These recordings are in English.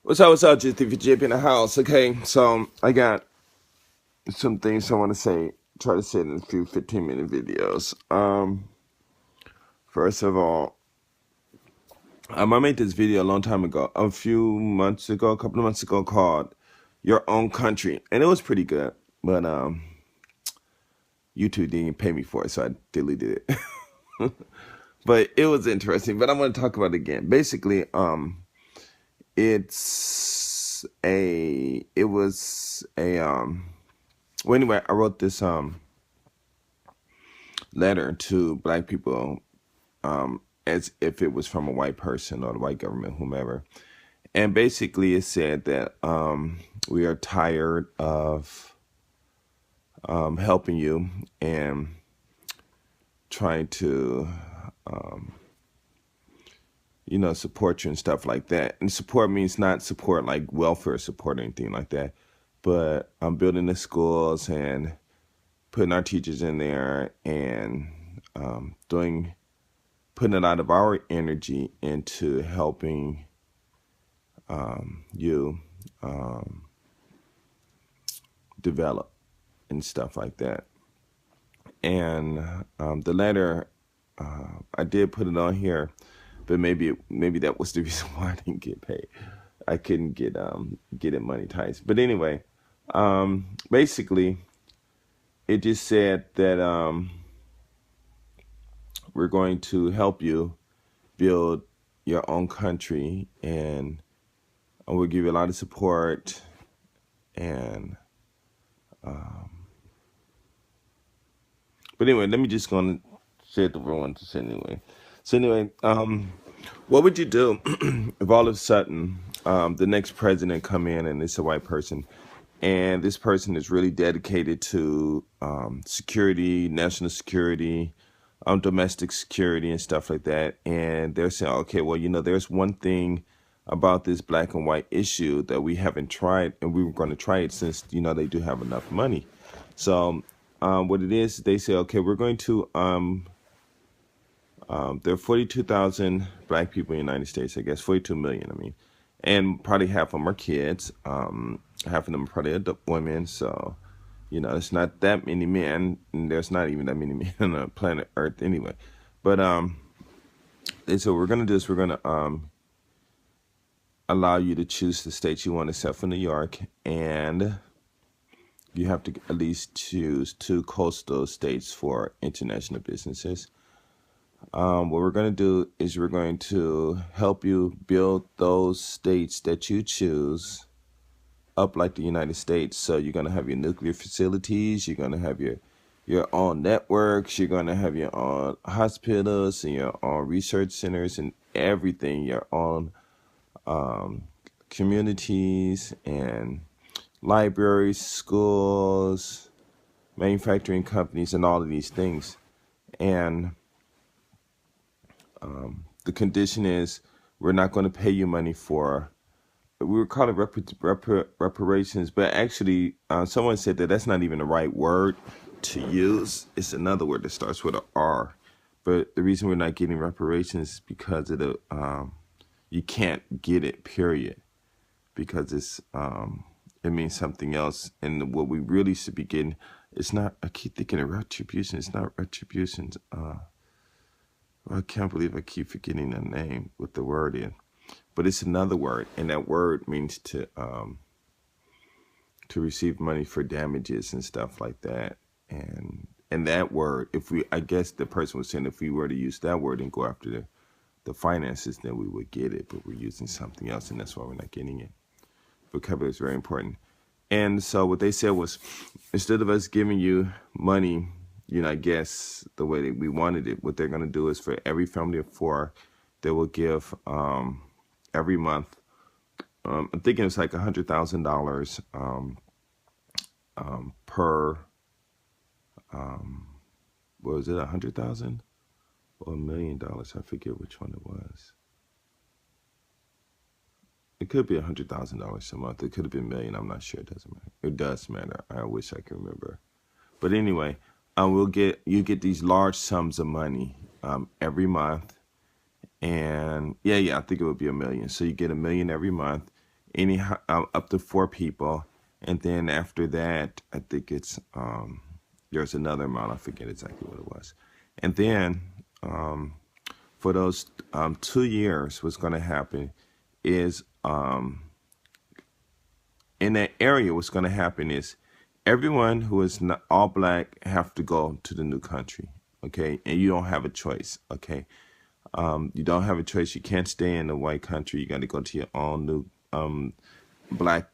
What's up, just if you're in the house, okay? So I got some things I want to say, try to say in a few 15-minute videos. First of all, I made this video a long time ago, a couple of months ago, called Your Own Country. And it was pretty good, but YouTube didn't pay me for it, so I deleted it. But it was interesting, but I'm going to talk about it again. Basically, well, anyway, I wrote this letter to black people as if it was from a white person or the white government, whomever. And basically it said that we are tired of helping you and trying to, support you and stuff like that. And support means not support like welfare support or anything like that, but building the schools and putting our teachers in there and putting a lot of our energy into helping you develop and stuff like that. And the letter, I did put it on here, but maybe that was the reason why I didn't get paid. I couldn't get it monetized. But anyway, basically, it just said that we're going to help you build your own country, and we'll give you a lot of support. And but anyway, let me just go and say it the way I want to say anyway. So anyway, what would you do if all of a sudden the next president come in and it's a white person, and this person is really dedicated to security, national security, domestic security and stuff like that, and they're saying, okay, well, there's one thing about this black and white issue that we haven't tried, and we were going to try it since they do have enough money. So what it is, they say, okay, we're going to there are 42,000 black people in the United States, I guess 42 million, I mean, and probably half of them are kids, half of them are probably adult women. So it's not that many men, and there's not even that many men on the planet Earth anyway. But they said, what we're gonna do is we're gonna allow you to choose the state you want, except for New York, and you have to at least choose 2 coastal states for international businesses. What we're going to do is we're going to help you build those states that you choose up like the United States. So you're going to have your nuclear facilities, you're going to have your own networks, you're going to have your own hospitals and your own research centers and everything, your own communities and libraries, schools, manufacturing companies, and all of these things. And the condition is we're not going to pay you money for, we were calling reparations, but actually someone said that that's not even the right word to use. It's another word that starts with an R. But the reason we're not getting reparations is because of the you can't get it, period, because it means something else. And what we really should be getting, it's not, I keep thinking of retribution, it's not retributions. I can't believe I keep forgetting the name, what the word is, but it's another word, and that word means to receive money for damages and stuff like that. And that word, I guess the person was saying if we were to use that word and go after the finances, then we would get it, but we're using something else, and that's why we're not getting it. Vocabulary is very important. And so what they said was, instead of us giving you money, I guess the way that we wanted it, what they're going to do is for every family of 4, they will give every month, I'm thinking it's like $100,000 per, what was it, 100,000 or $1 million? I forget which one it was. It could be $100,000 a month. It could have been $1 million. I'm not sure. It doesn't matter. It does matter. I wish I could remember. But anyway, you get these large sums of money every month, and I think it would be $1 million. So you get $1 million every month, up to 4 people, and then after that, I think it's there's another amount. I forget exactly what it was, and then for those 2 years, what's going to happen is in that area, what's going to happen is everyone who is not all black have to go to the new country, okay? And you don't have a choice, okay? You don't have a choice. You can't stay in the white country. You got to go to your own new black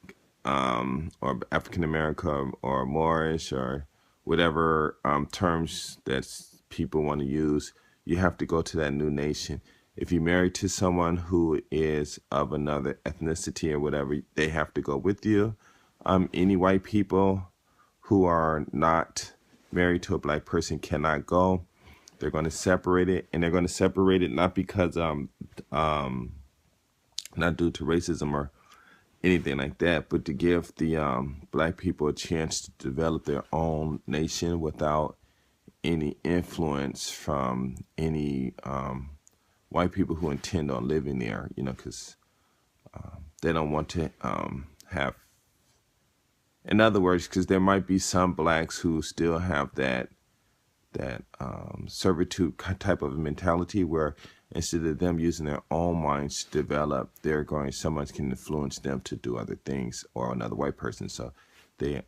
or African American or Moorish or whatever terms that people want to use. You have to go to that new nation. If you're married to someone who is of another ethnicity or whatever, they have to go with you. Any white people who are not married to a black person cannot go. They're going to separate it, and they're going to separate it not because not due to racism or anything like that, but to give the black people a chance to develop their own nation without any influence from any white people who intend on living there, because they don't want to have, in other words, because there might be some blacks who still have that servitude type of mentality where instead of them using their own minds to develop, someone can influence them to do other things, or another white person. So they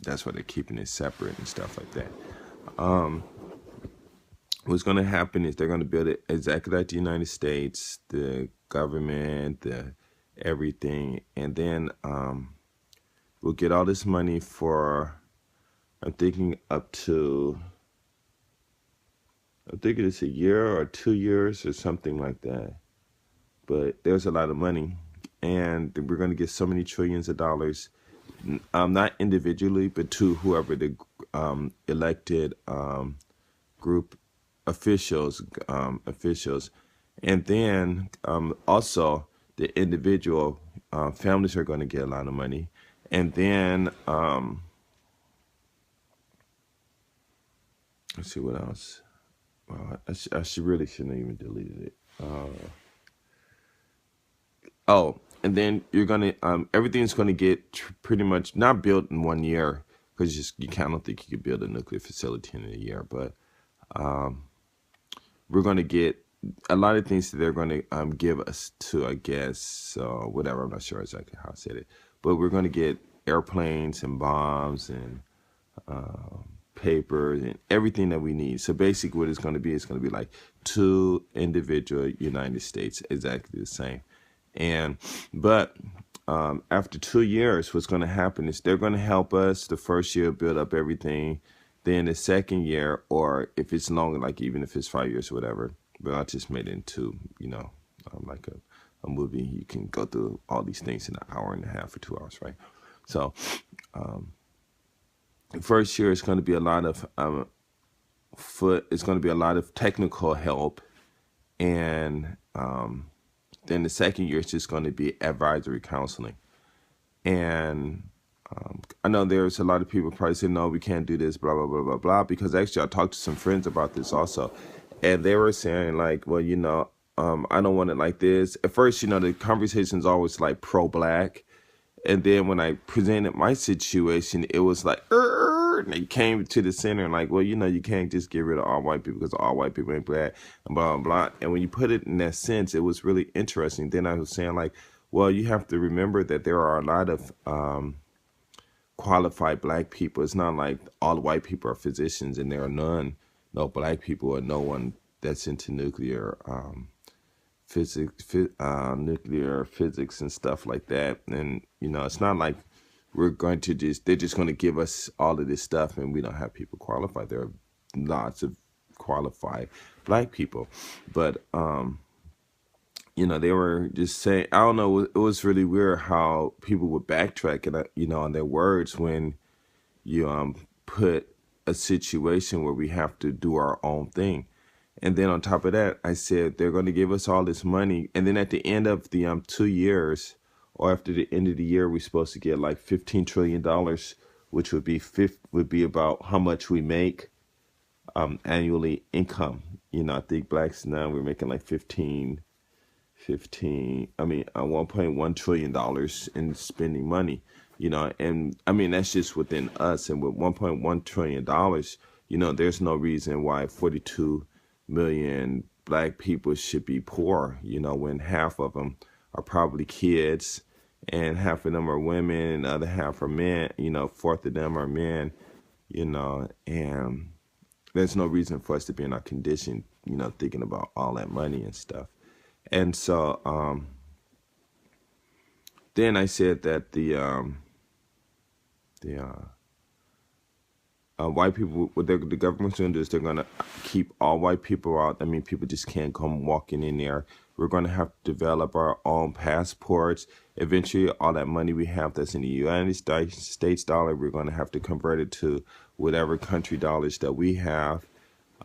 that's why they're keeping it separate and stuff like that. What's going to happen is they're going to build it exactly like the United States, the government, the everything, and then we'll get all this money for, I'm thinking it's a year or 2 years or something like that. But there's a lot of money, and we're going to get so many trillions of dollars, not individually, but to whoever the elected group officials, and then also the individual families are going to get a lot of money, and then let's see what else. Well, I really shouldn't have even deleted it. And then you're gonna everything's gonna get pretty much not built in 1 year, because you kind of think you could build a nuclear facility in a year, but we're gonna get a lot of things that they're gonna give us to, I guess, whatever. I'm not sure exactly how I said it, but we're gonna get airplanes and bombs and paper and everything that we need. So basically what it's going to be like 2 individual United States, exactly the same. But after 2 years, what's going to happen is they're going to help us the first year build up everything. Then the second year, or if it's longer, like even if it's 5 years or whatever, but I just made it into, like a movie. You can go through all these things in an hour and a half or 2 hours, right? So first year is going to be a lot of it's going to be a lot of technical help, and then the second year is just going to be advisory counseling. And I know there's a lot of people probably saying, no, we can't do this, blah, blah, blah, blah, blah, because actually I talked to some friends about this also, and they were saying like, well, I don't want it like this. At first, the conversation's always like pro-black. And then when I presented my situation, it was like, and they came to the center and like, well, you can't just get rid of all white people because all white people ain't black, and blah, blah, blah. And when you put it in that sense, it was really interesting. Then I was saying like, well, you have to remember that there are a lot of qualified black people. It's not like all white people are physicians, and there are no black people or no one that's into nuclear nuclear physics and stuff like that. And it's not like they're just going to give us all of this stuff and we don't have people qualified. There are lots of qualified black people, but they were just saying, I don't know, it was really weird how people would backtrack and on their words when you put a situation where we have to do our own thing. And then on top of that, I said, they're going to give us all this money. And then at the end of the 2 years, or after the end of the year, we're supposed to get like $15 trillion, which would be about how much we make annually income. I think blacks now, we're making like 15 $1.1 trillion in spending money, and I mean, that's just within us. And with $1.1 trillion, there's no reason why 42 million black people should be poor, when half of them are probably kids and half of them are women and the other half are men, fourth of them are men, and there's no reason for us to be in our condition, thinking about all that money and stuff. And so then I said that the white people, what the government's going to do is they're going to keep all white people out. I mean, people just can't come walking in there. We're going to have to develop our own passports. Eventually, all that money we have that's in the United States dollar, we're going to have to convert it to whatever country dollars that we have.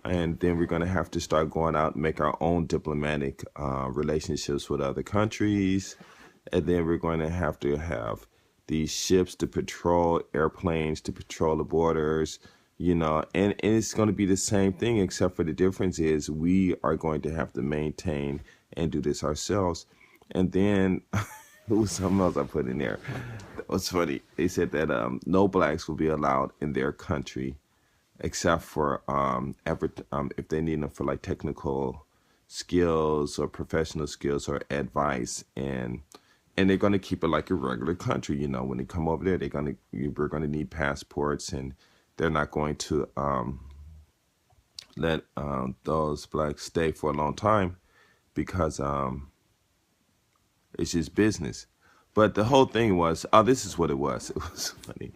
And then we're going to have to start going out and make our own diplomatic relationships with other countries. And then we're going to have these ships to patrol, airplanes to patrol the borders, and it's going to be the same thing, except for the difference is we are going to have to maintain and do this ourselves. And then it was something else I put in there. That was funny. They said that no blacks will be allowed in their country except for if they need them for like technical skills or professional skills or advice, and they're going to keep it like a regular country. When they come over there, we're going to need passports, and they're not going to let those blacks stay for a long time because it's just business. But the whole thing was, this is what it was. It was funny.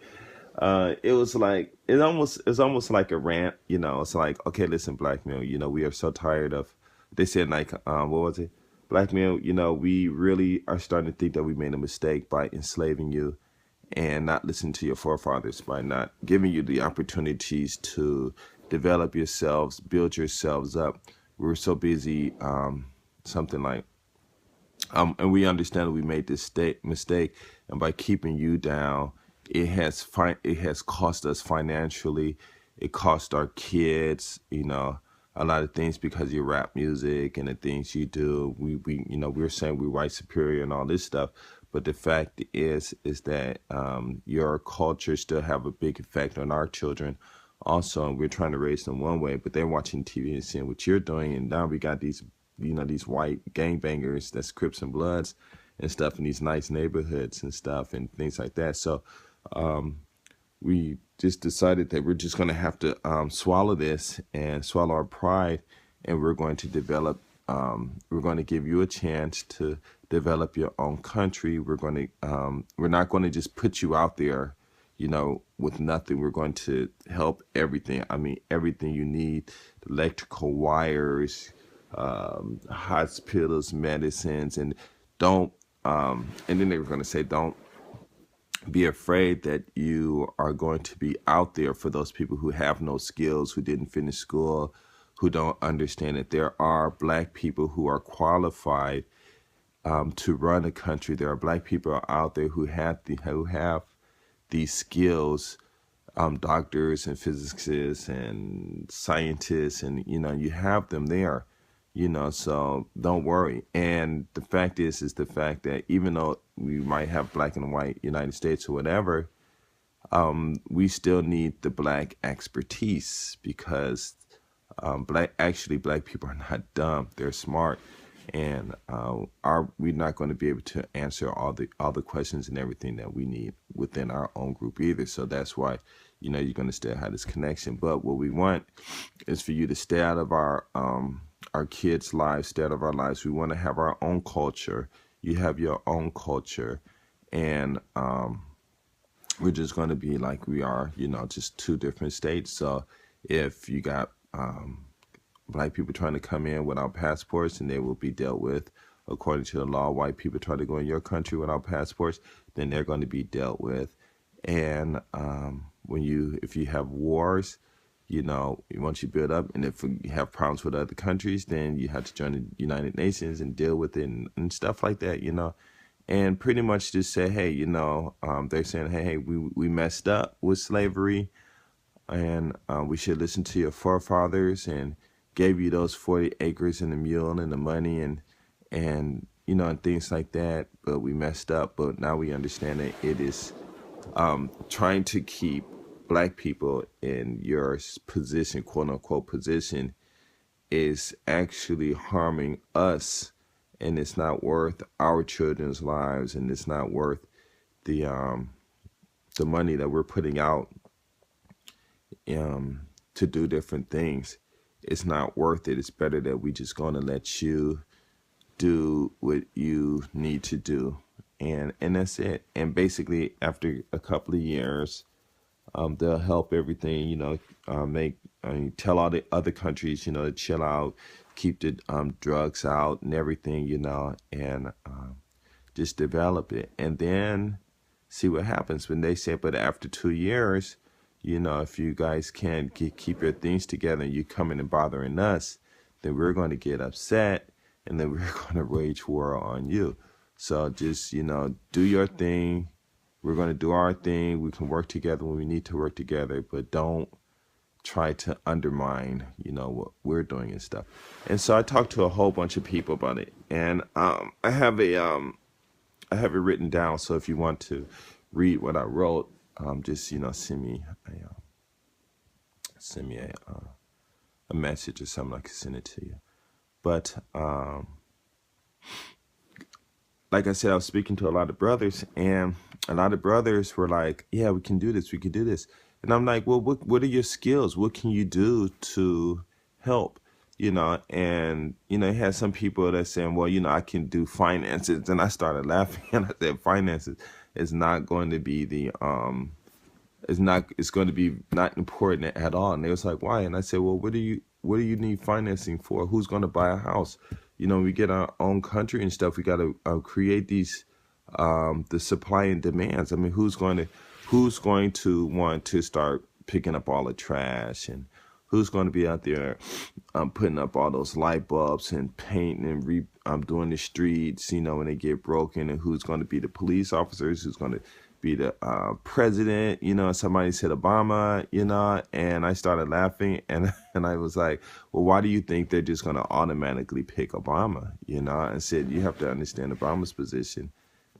It was like it's almost like a rant. It's like, okay, listen, black men, we are so tired of. They said like, what was it? Black men, we really are starting to think that we made a mistake by enslaving you and not listening to your forefathers, by not giving you the opportunities to develop yourselves, build yourselves up. We were so busy, something like, and we understand that we made this mistake, and by keeping you down, it has cost us financially. It cost our kids, a lot of things because of your rap music and the things you do. We're saying we're white superior and all this stuff, but the fact is that your culture still have a big effect on our children. Also, and we're trying to raise them one way, but they're watching TV and seeing what you're doing, and now we got these white gangbangers that's Crips and Bloods and stuff in these nice neighborhoods and stuff and things like that. So we just decided that we're just going to have to swallow this and swallow our pride, and we're going to develop. We're going to give you a chance to develop your own country. We're not going to just put you out there, with nothing. We're going to help everything. I mean, everything you need: electrical wires, hospitals, medicines, and don't. And then they were going to say, don't be afraid that you are going to be out there for those people who have no skills, who didn't finish school, who don't understand that there are black people who are qualified to run a country. There are black people out there who have these skills, doctors and physicists and scientists, and you have them there. So don't worry. And the fact is the fact that even though we might have black and white United States or whatever, we still need the black expertise because black people are not dumb. They're smart, and we're not going to be able to answer all the questions and everything that we need within our own group either. So that's why you're going to still have this connection. But what we want is for you to stay out of our kids' lives, stay out of our lives. We want to have our own culture. You have your own culture, and we're just going to be like we are, just two different states. So if you got black people trying to come in without passports, and they will be dealt with according to the law. White people try to go in your country without passports, then they're going to be dealt with. And if you have wars, once you build up, and if you have problems with other countries, then you have to join the United Nations and deal with it and stuff like that, and pretty much just say, hey, they're saying, hey, we messed up with slavery, and we should listen to your forefathers and gave you those 40 acres and the mule and the money, and and things like that. But we messed up. But now we understand that it is trying to keep black people in your position, quote unquote position, is actually harming us, and it's not worth our children's lives, and it's not worth the money that we're putting out to do different things. It's not worth it. It's better that we just gonna let you do what you need to do, and that's it. And basically, after a couple of years, they'll help everything, make tell all the other countries, to chill out, keep the drugs out and everything, and just develop it, and then see what happens when they say. But after 2 years, if you guys can't keep your things together and you coming and bothering us, then we're going to get upset, and then we're going to wage war on you. So just do your thing. We're going to do our thing. We can work together when we need to work together, but don't try to undermine, what we're doing and stuff. And so I talked to a whole bunch of people about it, and I have I have it written down. So if you want to read what I wrote, just send me a message or something. I can send it to you. But like I said, I was speaking to a lot of brothers, and a lot of brothers were like, "Yeah, we can do this. We can do this." And I'm like, "Well, what are your skills? What can you do to help?" And it had some people that saying, "Well, I can do finances." And I started laughing, and I said, "Finances is not going to be it's going to be not important at all." And they was like, "Why?" And I said, "Well, what do you need financing for? Who's going to buy a house? We get our own country and stuff. We got to create these the supply and demands. I mean, who's going to want to start picking up all the trash, and who's going to be out there putting up all those light bulbs and painting and doing the streets, when they get broken, and who's going to be the police officers, who's going to be the president?" Somebody said Obama, and I started laughing, and I was like, "Well, why do you think they're just going to automatically pick Obama?" I said, "You have to understand Obama's position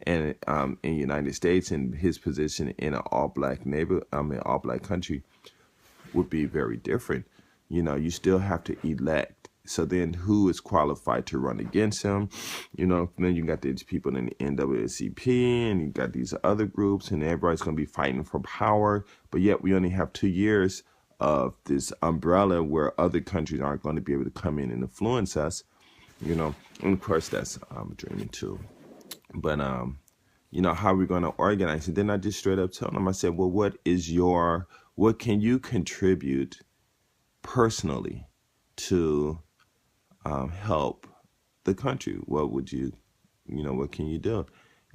and in the United States, and his position in an all-black all-black country would be very different. You still have to elect. So then who is qualified to run against him? Then you got these people in the NAACP, and you got these other groups, and everybody's going to be fighting for power. But yet we only have 2 years of this umbrella where other countries aren't going to be able to come in and influence us, And of course, that's dreaming too. But, how are we going to organize? And then I just straight up told them, I said, "Well, what can you contribute personally to help the country? What would what can you do?"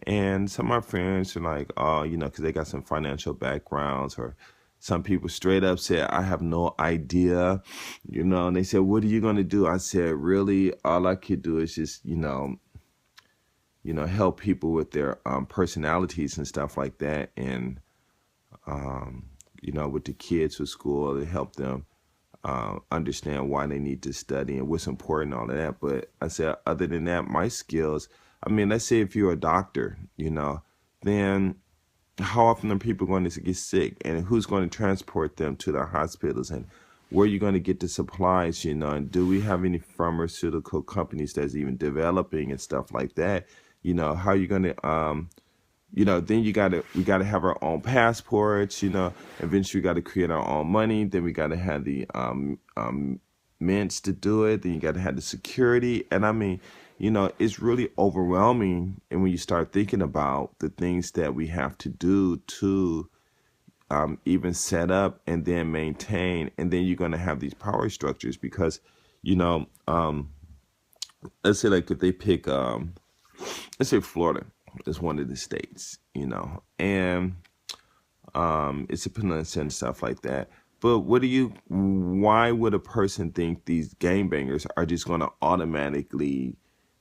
And some of my friends are like, "Oh, because they got some financial backgrounds," or some people straight up said, "I have no idea," and they said, "What are you going to do?" I said, "Really, all I could do is just, help people with their personalities and stuff like that, and with the kids with school, to help them understand why they need to study and what's important, all of that." But I said, other than that, my skills, I mean, let's say if you're a doctor, then how often are people going to get sick, and who's going to transport them to the hospitals, and where are you going to get the supplies, and do we have any pharmaceutical companies that's even developing and stuff like that? How are you going to then we gotta have our own passports, eventually we gotta create our own money, then we gotta have the mints to do it, then you gotta have the security. And I mean, it's really overwhelming. And when you start thinking about the things that we have to do to even set up and then maintain, and then you're gonna have these power structures, because, let's say like if they pick let's say Florida is one of the states, and it's a peninsula and stuff like that. But why would a person think these gangbangers are just going to automatically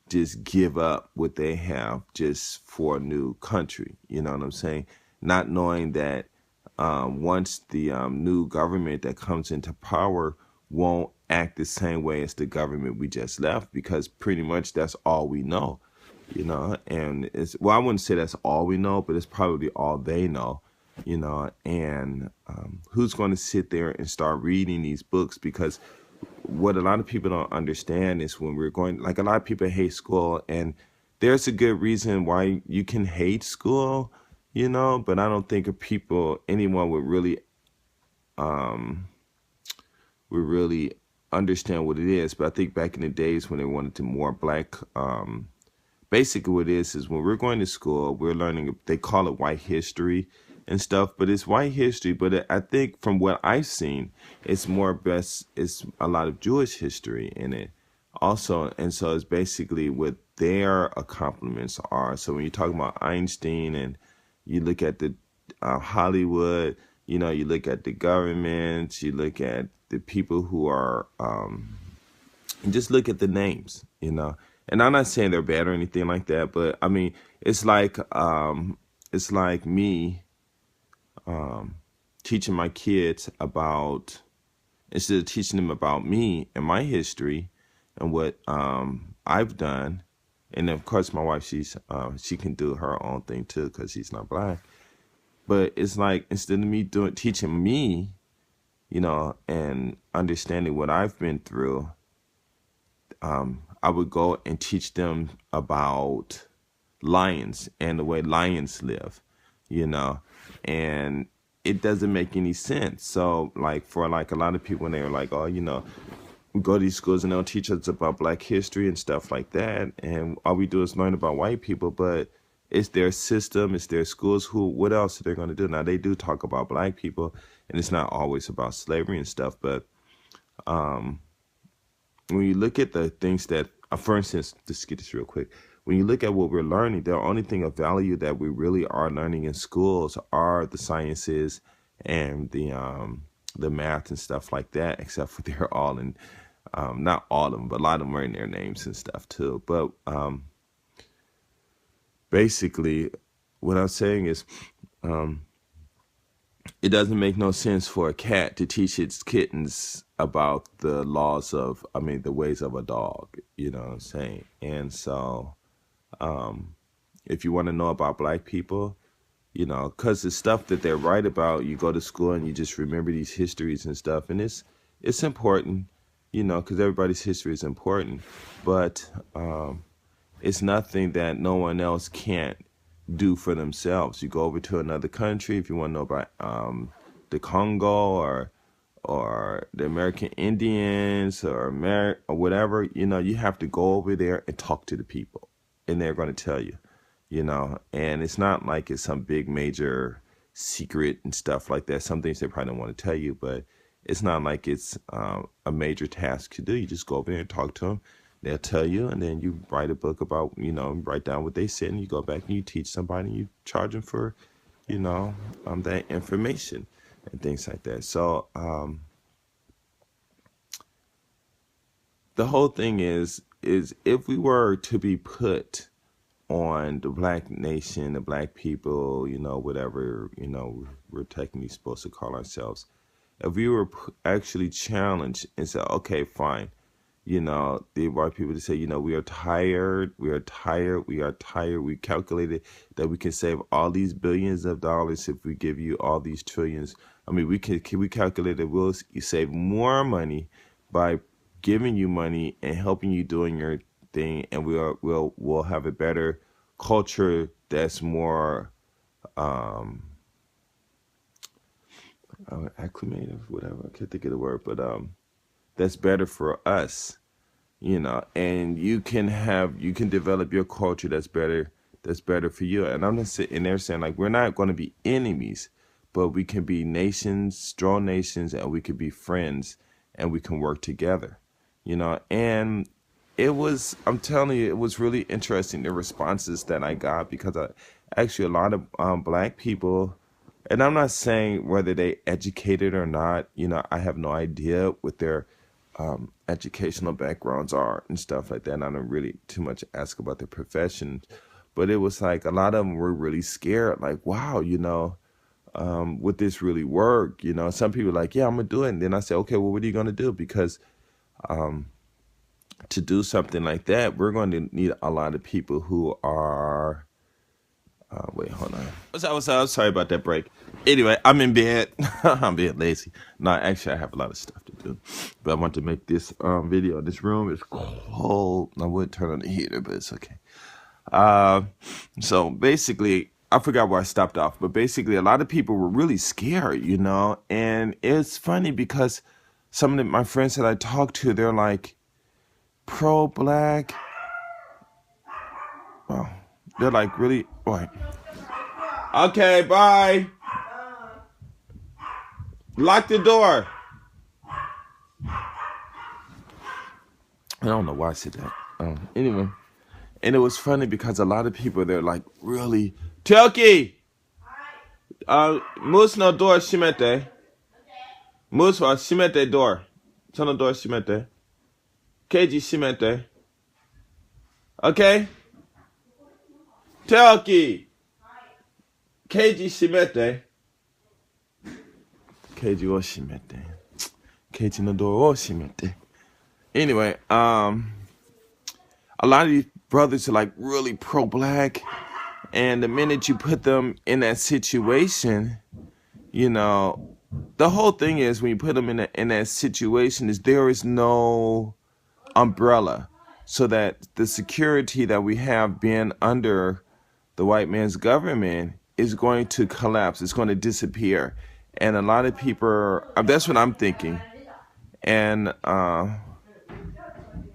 just give up what they have just for a new country? You know what I'm saying? Not knowing that once the new government that comes into power won't act the same way as the government we just left, because pretty much that's all we know. And I wouldn't say that's all we know, but it's probably all they know, and who's going to sit there and start reading these books? Because what a lot of people don't understand is when we're going, like a lot of people hate school, and there's a good reason why you can hate school, but I don't think anyone would really understand what it is. But I think back in the days when they wanted to more black, basically what it is when we're going to school, we're learning, they call it white history and stuff, but it's white history. But I think from what I've seen, it's a lot of Jewish history in it also. And so it's basically what their accomplishments are. So when you talk about Einstein and you look at the Hollywood, you look at the government, you look at the people who are, and just look at the names, And I'm not saying they're bad or anything like that, but I mean, it's like me teaching my kids about, instead of teaching them about me and my history and what I've done. And of course, my wife, she can do her own thing too because she's not black. But it's like instead of me teaching me, and understanding what I've been through, I would go and teach them about lions and the way lions live, and it doesn't make any sense. So like for like a lot of people, when they were like, oh, we go to these schools and they'll teach us about black history and stuff like that, and all we do is learn about white people, but it's their system, it's their schools. What else are they going to do? Now they do talk about black people, and it's not always about slavery and stuff, but when you look at the things that, for instance, just get this real quick. When you look at what we're learning, the only thing of value that we really are learning in schools are the sciences and the math and stuff like that, except for they're all in, not all of them, but a lot of them are in their names and stuff too. But basically, what I'm saying is, it doesn't make no sense for a cat to teach its kittens about the the ways of a dog, you know what I'm saying? And so, if you want to know about black people, because the stuff that they're right about, you go to school and you just remember these histories and stuff, and it's important, because everybody's history is important, but it's nothing that no one else can't do for themselves. You go over to another country, if you want to know about the Congo or the American Indians or whatever, you have to go over there and talk to the people, and they're going to tell you, and it's not like it's some big major secret and stuff like that. Some things they probably don't want to tell you, but it's not like it's a major task to do. You just go over there and talk to them. They'll tell you, and then you write a book about, write down what they said, and you go back and you teach somebody, and you charge them for, that information and things like that. So the whole thing is if we were to be put on the black nation, the black people, whatever, we're technically supposed to call ourselves, if we were actually challenged and said, okay, fine, the white people to say, we are tired. We calculated that we can save all these billions of dollars if we give you all these trillions. I mean, we calculate that we'll save more money by giving you money and helping you doing your thing, and we'll have a better culture that's more acclimated, whatever. I can't think of the word, but that's better for us, and you can develop your culture that's better for you. And I'm just sitting there saying, like, we're not going to be enemies, but we can be nations, strong nations, and we can be friends, and we can work together, and I'm telling you, it was really interesting, the responses that I got, because actually a lot of black people, and I'm not saying whether they educated or not, I have no idea what their educational backgrounds are and stuff like that. And I don't really too much ask about their profession, but it was like a lot of them were really scared, like, wow, would this really work? Some people were like, yeah, I'm gonna do it. And then I said, okay, well, what are you gonna do? Because to do something like that, we're going to need a lot of people who are. Wait, hold on. What's up? Sorry about that break. Anyway, I'm in bed. I'm being lazy. No, actually, I have a lot of stuff to do. But I want to make this video. This room is cold. I would turn on the heater, but it's okay. So basically, I forgot where I stopped off. But basically, a lot of people were really scared, And it's funny because some of my friends that I talk to, they're like pro-black. Well, they're like really. Boy. Okay, bye. Lock the door. I don't know why I said that. Anyway, and it was funny because a lot of people, they're like really. Tioki! Moose no door shimete. Moose wa shimete door. Sono door shimete. Keiji shimete. Okay? Tioki! Keiji shimete. Keiji wo shimete. Keiji no door wo shimete. Anyway, a lot of these brothers are like really pro-black, and the minute you put them in that situation, the whole thing is when you put them in that situation is there is no umbrella, so that the security that we have being under the white man's government is going to collapse. It's going to disappear, and a lot of people. That's what I'm thinking, and.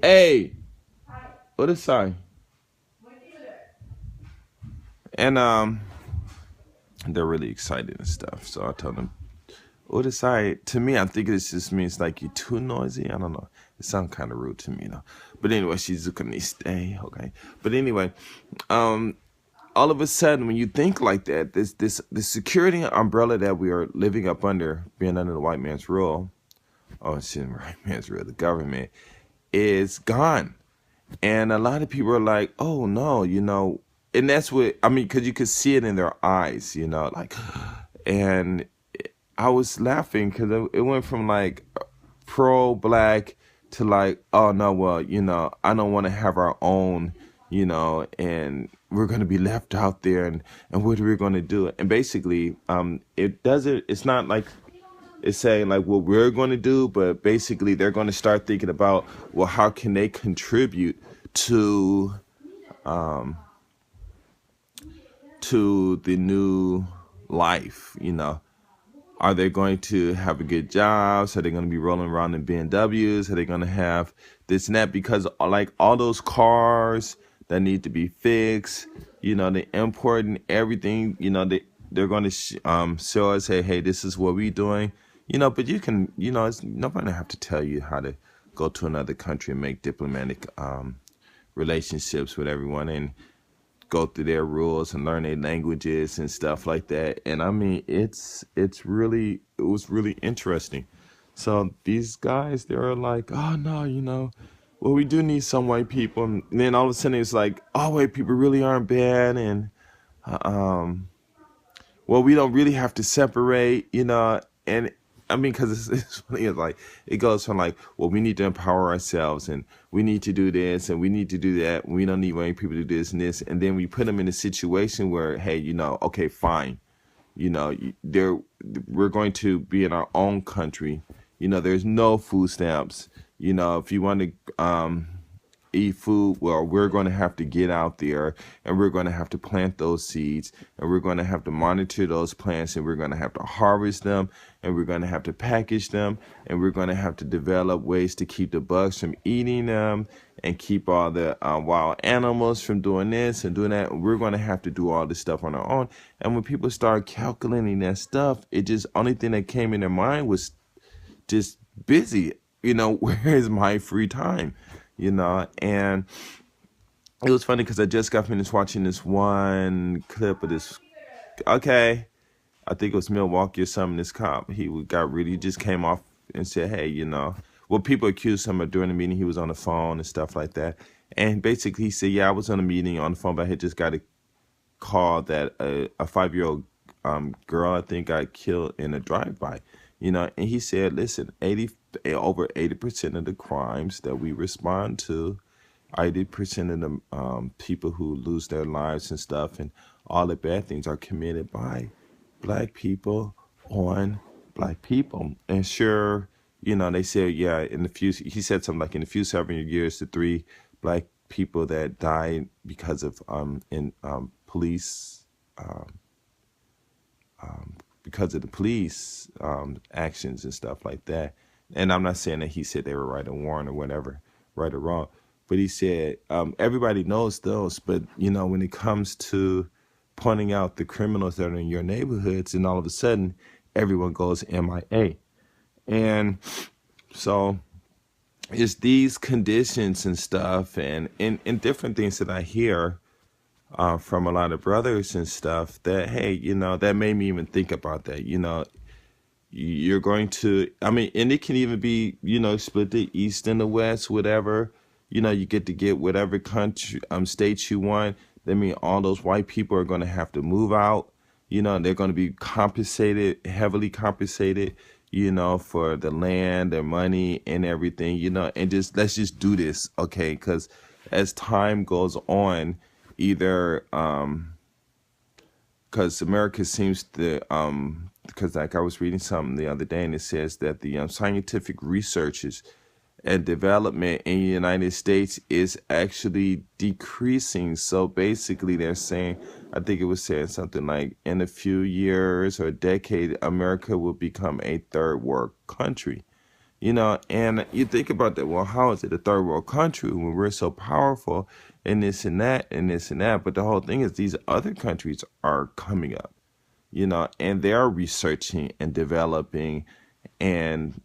Hey, what is sign? And they're really excited and stuff. So I told them, what is sign? To me, I think this just means like you're too noisy. I don't know. It sounds kind of rude to me, though. But anyway, she's looking to stay. Okay. But anyway, all of a sudden, when you think like that, the security umbrella that we are living up under, being under the white man's rule, it's in the white man's rule, the government, is gone. And a lot of people are like, oh no, and that's what, because you could see it in their eyes, like, and I was laughing because it went from like pro-black to like, oh no, well, I don't want to have our own, and we're going to be left out there, and what are we going to do? And basically, it's not like, it's saying like what we're going to do, but basically they're going to start thinking about, well, how can they contribute to the new life? Are they going to have a good job? Are they going to be rolling around in BMWs? Are they going to have this and that? Because like all those cars that need to be fixed, they importing everything. They're going to show us, hey, this is what we're doing. But you can, it's nobody have to tell you how to go to another country and make diplomatic relationships with everyone and go through their rules and learn their languages and stuff like that. And it was really interesting. So these guys, they were like, oh no, well, we do need some white people. And then all of a sudden it's like, oh, white people really aren't bad. And, well, we don't really have to separate, and because it's funny, it's like, it goes from like, well, we need to empower ourselves, and we need to do this, and we need to do that. We don't need white people to do this and this. And then we put them in a situation where, hey, okay, fine. We're going to be in our own country. There's no food stamps. If you want to eat food, well, we're going to have to get out there, and we're going to have to plant those seeds, and we're going to have to monitor those plants, and we're going to have to harvest them, and we're going to have to package them, and we're going to have to develop ways to keep the bugs from eating them and keep all the wild animals from doing this and doing that. We're going to have to do all this stuff on our own. And when people start calculating that stuff, it just, only thing that came in their mind was just busy. Where is my free time? And it was funny because I just got finished watching this one clip of this. Okay, I think it was Milwaukee or something. This cop, he just came off and said, hey, well, people accused him of during the meeting he was on the phone and stuff like that. And basically he said, yeah, I was on a meeting on the phone, but I had just got a call that a 5-year-old girl, I think, got killed in a drive-by. And he said, listen, over 80% of the crimes that we respond to, 80% of the people who lose their lives and stuff, and all the bad things are committed by black people on black people. And sure, they said, yeah, he said something like in the few 7 years, the three black people that died because of police because of the police actions and stuff like that. And I'm not saying that he said they were right or wrong or whatever, right or wrong, but he said everybody knows those. But when it comes to pointing out the criminals that are in your neighborhoods, and all of a sudden everyone goes MIA. And so it's these conditions and stuff, and different things that I hear from a lot of brothers and stuff that, hey, that made me even think about that. You're going to, I mean, and it can even be, split the East and the West, whatever. You get to get whatever country, states you want. That mean all those white people are going to have to move out. They're going to be compensated, heavily compensated, for the land, their money, and everything, and let's just do this, okay? Because as time goes on, either because America seems to because like I was reading something the other day, and it says that the scientific researches and development in the United States is actually decreasing. So basically they're saying, I think it was saying something like in a few years or a decade, America will become a third world country. And you think about that, well, how is it a third world country when we're so powerful and this and that and this and that? But the whole thing is these other countries are coming up, and they're researching and developing, and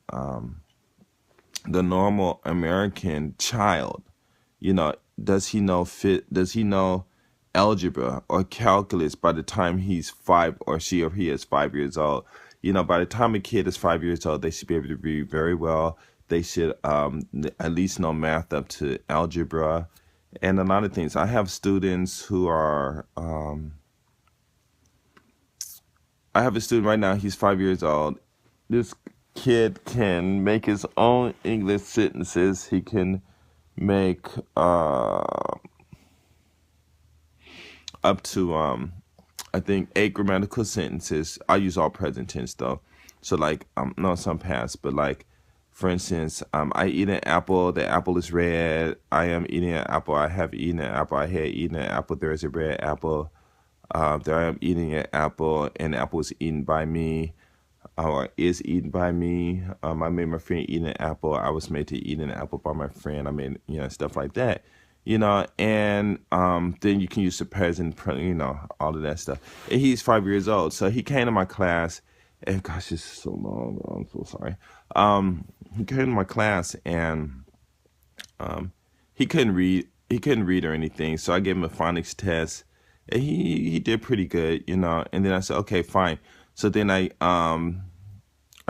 the normal American child, does he know algebra or calculus by the time he's 5, or she or he is 5 years old? By the time a kid is 5 years old, they should be able to read very well. They should at least know math up to algebra and a lot of things. I have students who are, I have a student right now, he's 5 years old. This kid can make his own English sentences. He can make up to I think 8 grammatical sentences. I use all present tense though. So like no, some past, but like for instance, I eat an apple, the apple is red. I am eating an apple, I have eaten an apple, I had eaten an apple, there is a red apple. There I am eating an apple, and the apple is eaten by me, or is eaten by me. I made my friend eat an apple. I was made to eat an apple by my friend. I mean, stuff like that. And then you can use the present, all of that stuff. And he's 5 years old, so he came to my class, and gosh, this is so long. I'm so sorry. He came to my class, and he couldn't read. He couldn't read or anything. So I gave him a phonics test, and he did pretty good, And then I said, okay, fine. So then I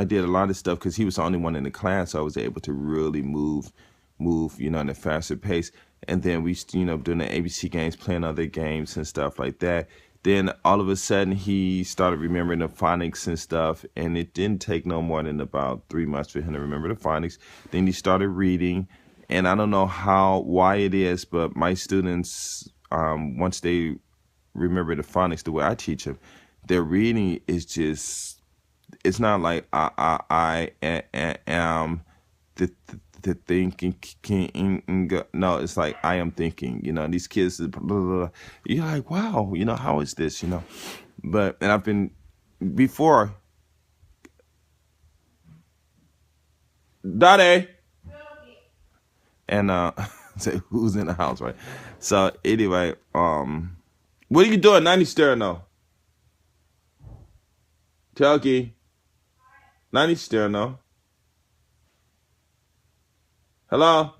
did a lot of stuff because he was the only one in the class, so I was able to really move, at a faster pace. And then we, doing the ABC games, playing other games and stuff like that. Then all of a sudden he started remembering the phonics and stuff, and it didn't take no more than about 3 months for him to remember the phonics. Then he started reading, and I don't know why it is, but my students, once they remember the phonics the way I teach them, their reading is just, it's not like I am the thinking no, it's like I am thinking, these kids blah, blah, blah. You're like, wow, how is this, but, and I've been before Daddy and say who's in the house, right? So anyway, what are you doing? 90 staring though. Telky. 90 staring though. Hello?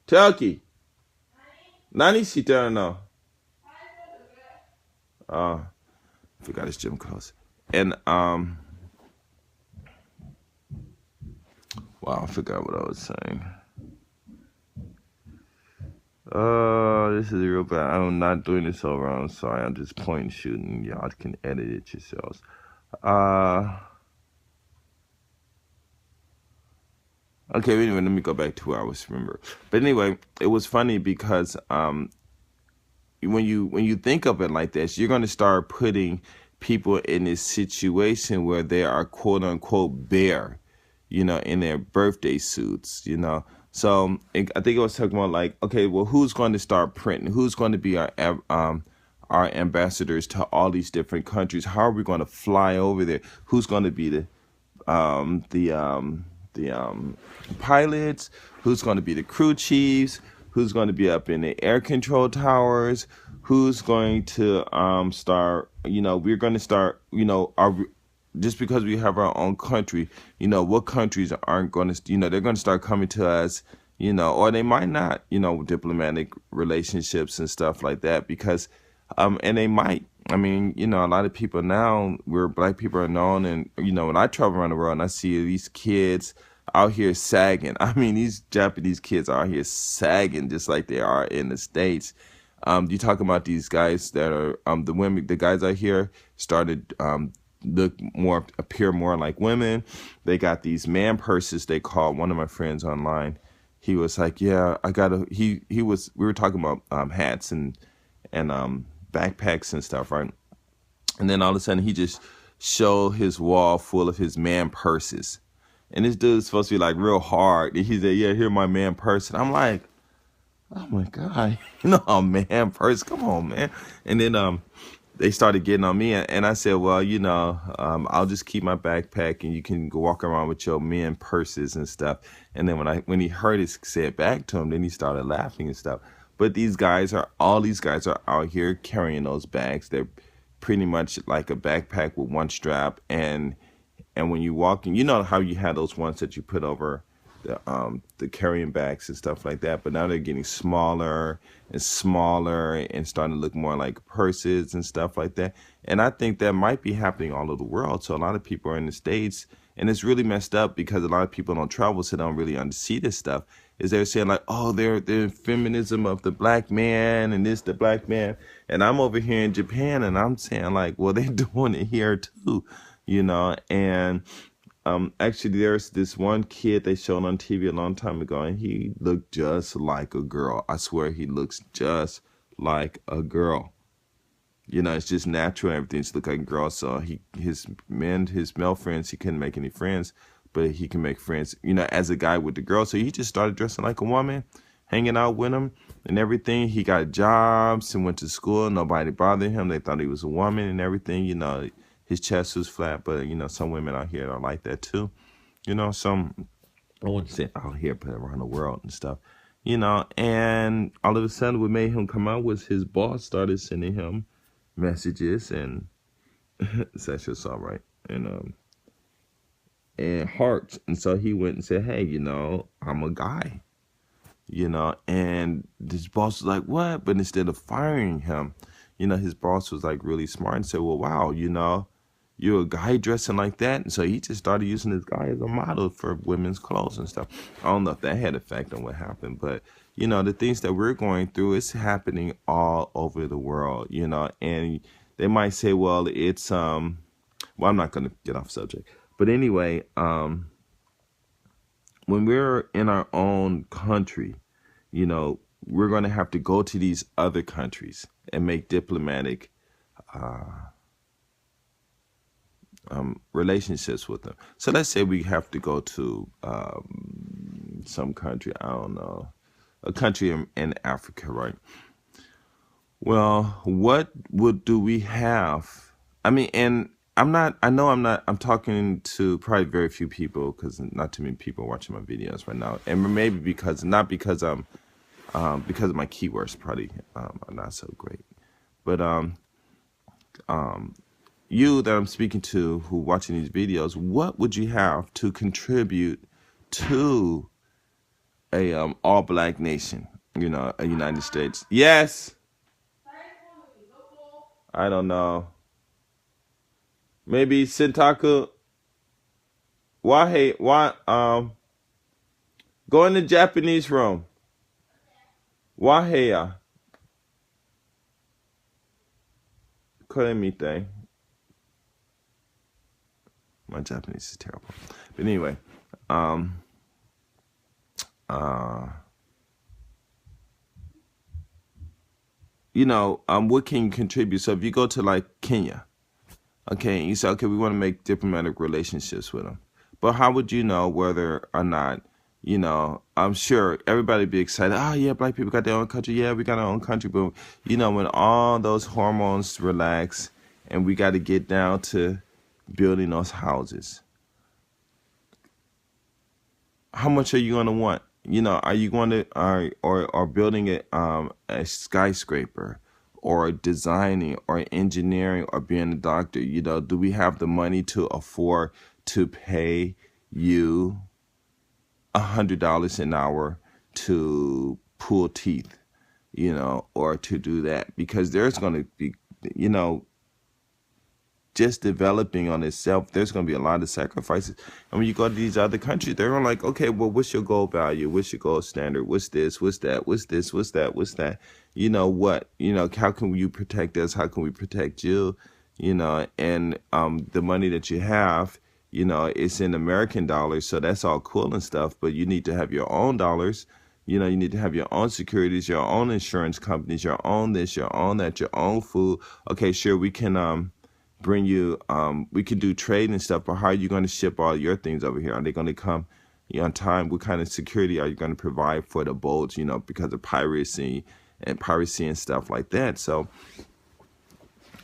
Telky. 90 staring though. I forgot his gym clothes. And wow, I forgot what I was saying. This is real bad. I'm not doing this over. I'm sorry. I'm just point shooting. Y'all can edit it yourselves. Okay, anyway, let me go back to where I was remember. But anyway, it was funny because when you think of it like this, you're going to start putting people in this situation where they are quote unquote bare, in their birthday suits, So I think it was talking about like, okay, well, who's going to start printing? Who's going to be our ambassadors to all these different countries? How are we going to fly over there? Who's going to be um, the um, the pilots, who's going to be the crew chiefs, who's going to be up in the air control towers, who's going to start. We're going to start. Our just because we have our own country, what countries aren't going to, they're going to start coming to us, or they might not, diplomatic relationships and stuff like that because, and they might. I mean, a lot of people now, where black people are known, and when I travel around the world and I see these kids out here sagging. I mean, these Japanese kids are out here sagging just like they are in the States. You talk about these guys that are the guys out here started appear more like women. They got these man purses. They called one of my friends online. He was like, "Yeah, I got a." He was. We were talking about hats and backpacks and stuff, right? And then all of a sudden, he just showed his wall full of his man purses. And this dude's supposed to be like real hard. And he said, "Yeah, here my man purse." And I'm like, "Oh my god, a man purse? Come on, man." And then they started getting on me, and I said, "Well, I'll just keep my backpack, and you can go walk around with your men purses and stuff." And then when he heard it said back to him, then he started laughing and stuff. But all these guys are out here carrying those bags. They're pretty much like a backpack with one strap, and when you walk in, you know how you had those ones that you put over the carrying bags and stuff like that, but now they're getting smaller and smaller and starting to look more like purses and stuff like that. And I think that might be happening all over the world. So a lot of people are in the States, and it's really messed up because a lot of people don't travel, so they don't really see this stuff. Is they're saying like, oh, they're feminism of the black man and this the black man, and I'm over here in Japan and I'm saying like, well, they're doing it here too, and actually, there's this one kid they showed on TV a long time ago, and he looked just like a girl. I swear he looks just like a girl. It's just natural. Everything's look like a girl. So his male friends, he couldn't make any friends, but he can make friends, as a guy with the girl. So he just started dressing like a woman, hanging out with him and everything. He got jobs and went to school. Nobody bothered him. They thought he was a woman and everything. His chest was flat, but some women out here are like that too. Some, I wouldn't say out here, but around the world and stuff. And all of a sudden, what made him come out was his boss started sending him messages and sexual assault, right? And hearts. And so he went and said, "Hey, I'm a guy." And his boss was like, "What?" But instead of firing him, his boss was like really smart and said, "Well, wow, you're a guy dressing like that." And so he just started using this guy as a model for women's clothes and stuff. I don't know if that had effect on what happened, but the things that we're going through is happening all over the world, and they might say, well, it's well, I'm not going to get off subject, but anyway, when we're in our own country, we're going to have to go to these other countries and make diplomatic relationships with them. So let's say we have to go to some country, I don't know, a country in Africa, right? Well, what would do we have? I mean, and I'm talking to probably very few people because not too many people are watching my videos right now. And maybe not because because of my keywords probably are not so great. But you that I'm speaking to who watching these videos, what would you have to contribute to a all black nation, a United States? Yes, I don't know. Maybe Sentaku. Why go in the Japanese room. Wahea. Koremite. My Japanese is terrible. But anyway, uh, what can you contribute? So if you go to like Kenya, okay, and you say, okay, we want to make diplomatic relationships with them, but how would you know whether or not, I'm sure everybody be excited. Oh yeah, black people got their own country. Yeah, we got our own country. But when all those hormones relax, and we got to get down to building those houses, how much are you going to want? Are you going to or building a skyscraper, or designing, or engineering, or being a doctor? Do we have the money to afford to pay you $100 an hour to pull teeth, or to do that? Because there's going to be, you know, just developing on itself, there's going to be a lot of sacrifices. And when you go to these other countries, they're like, okay, well, what's your goal value? What's your goal standard? What's this? What's that? What's this? What's that? What's that? You know what? How can you protect us? How can we protect you? And the money that you have, it's in American dollars, so that's all cool and stuff. But you need to have your own dollars. You need to have your own securities, your own insurance companies, your own this, your own that, your own food. Okay, sure, we can bring you we could do trade and stuff, but how are you going to ship all your things over here? Are they going to come on time? What kind of security are you going to provide for the boats, because of piracy and stuff like that? So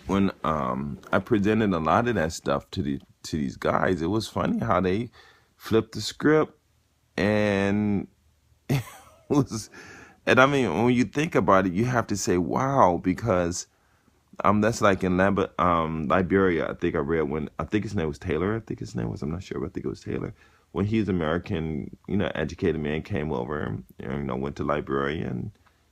when I presented a lot of that stuff to these guys, it was funny how they flipped the script. And it was, and I mean, when you think about it, you have to say wow, because that's like in Liberia. I think I read when, I think his name was Taylor. I think his name was, I'm not sure, but I think it was Taylor. When he's American, educated man, came over and, went to Liberia and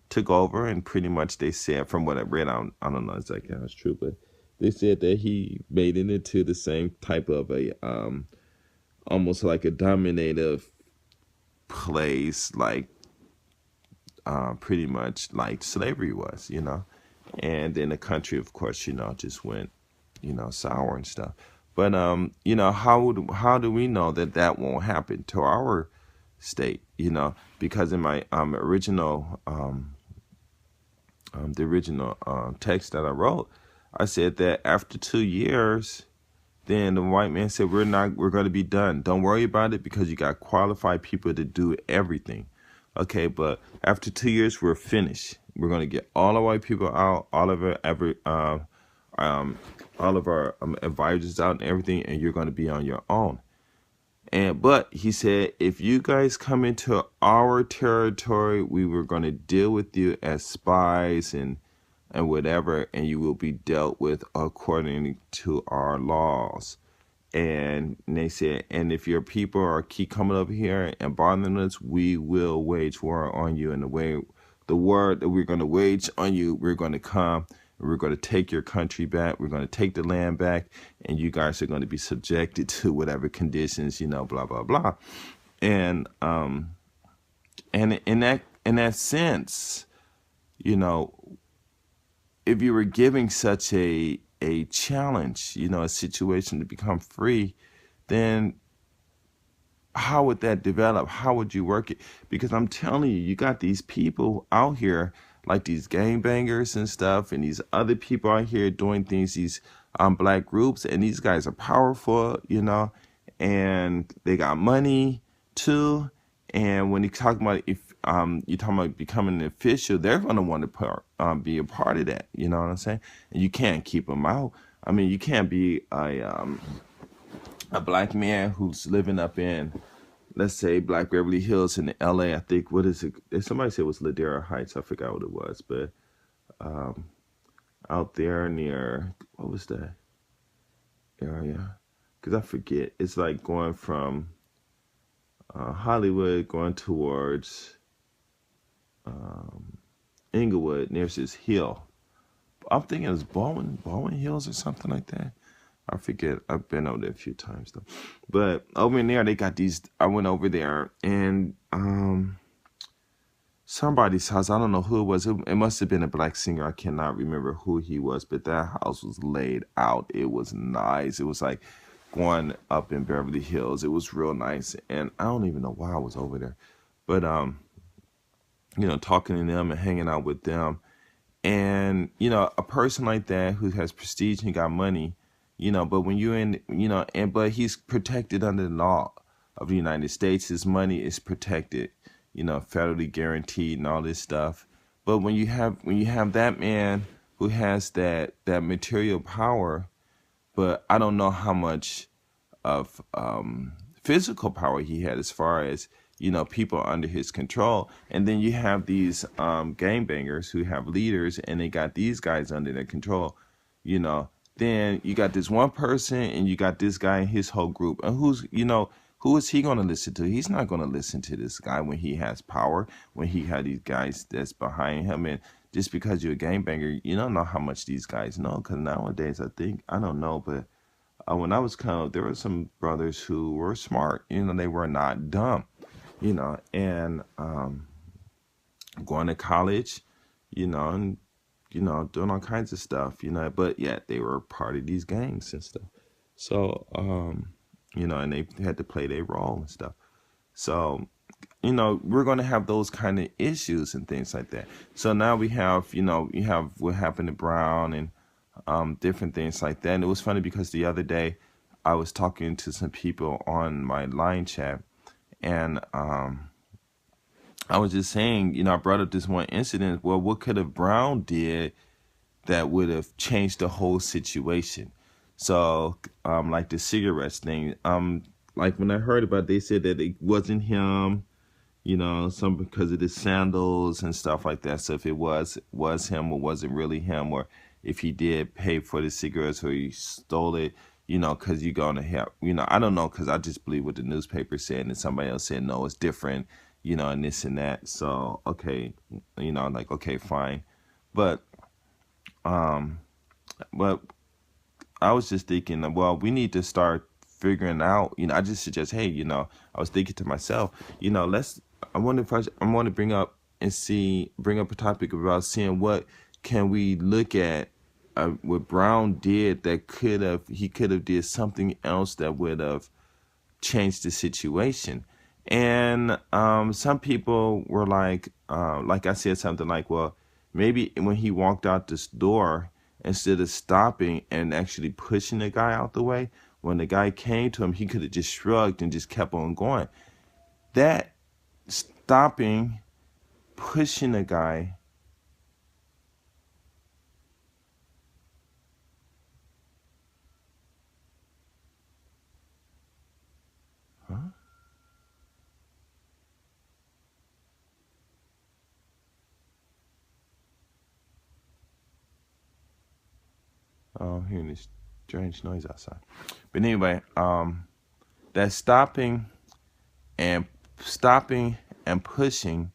took over, and pretty much they said, from what I read, I don't know exactly how it's true, but they said that he made it into the same type of a, almost like a dominative place, like pretty much like slavery was. And then the country, of course, just went, sour and stuff. But how do we know that that won't happen to our state? Because in my the original text that I wrote, I said that after 2 years, then the white man said, we're going to be done. Don't worry about it, because you got qualified people to do everything. Okay, but after 2 years, we're finished. We're going to get all the white people out, all of our advisors out and everything, and you're going to be on your own. But he said, if you guys come into our territory, we were going to deal with you as spies and whatever, and you will be dealt with according to our laws. And they said, and if your people are keep coming over here and bothering us, we will wage war on you. And the word that we're going to wage on you, we're going to come, and we're going to take your country back. We're going to take the land back, and you guys are going to be subjected to whatever conditions, blah blah blah. And in that sense, if you were giving such a challenge, a situation to become free, then how would that develop? How would you work it? Because I'm telling you, you got these people out here, like these gangbangers and stuff, and these other people out here doing things, these black groups, and these guys are powerful, and they got money too. And when you talk about, if you're talking about becoming an official, they're going to want to be a part of that. You know what I'm saying? And you can't keep them out. I mean, you can't be a black man who's living up in, let's say, Black Beverly Hills in LA. I think, what is it? Somebody said it was Ladera Heights. I forgot what it was, but out there near, what was that area? Because I forget. It's like going from Hollywood going towards Inglewood. There's this hill. I'm thinking it's Bowen Hills or something like that. I forget. I've been over there a few times though. But over in there, they got these. I went over there, and somebody's house. I don't know who it was. It must have been a black singer. I cannot remember who he was. But that house was laid out. It was nice. It was like going up in Beverly Hills. It was real nice. And I don't even know why I was over there. But talking to them and hanging out with them, and a person like that who has prestige and got money, but when you're in, and but he's protected under the law of the United States. His money is protected, federally guaranteed and all this stuff. But when you have that man who has that material power, but I don't know how much of physical power he had, as far as people under his control. And then you have these gangbangers who have leaders, and they got these guys under their control. you know then you got this one person, and you got this guy and his whole group. And who is he going to listen to? He's not going to listen to this guy when he has power, when he had these guys that's behind him. And just because you're a gangbanger, you don't know how much these guys know. Because nowadays, I don't know, but when I was kind of, there were some brothers who were smart. They were not dumb. And going to college, and doing all kinds of stuff. But yet they were part of these gangs and stuff. So and they had to play their role and stuff. So we're going to have those kind of issues and things like that. So now we have, you have what happened to Brown, and different things like that. And it was funny because the other day I was talking to some people on my line chat, and I was just saying, I brought up this one incident. Well, what could have Brown did that would have changed the whole situation? So, like the cigarettes thing, like when I heard about it, they said that it wasn't him, some because of the sandals and stuff like that. So if it was him, or wasn't really him, or if he did pay for the cigarettes, or he stole it, because you're gonna have, I don't know, because I just believe what the newspaper said, and somebody else said no, it's different, and this and that. So okay, like okay, fine, but um, but I was just thinking, well, we need to start figuring out. I just suggest, hey, I was thinking to myself, let's. I want to bring up a topic about seeing what can we look at what Brown did that he could have did something else that would have changed the situation. And some people were like I said something like, well, maybe when he walked out this door, instead of stopping and actually pushing the guy out the way, when the guy came to him, he could have just shrugged and just kept on going. That stopping, pushing the guy, huh? Oh, I'm hearing this strange noise outside. But anyway, that and stopping and pushing,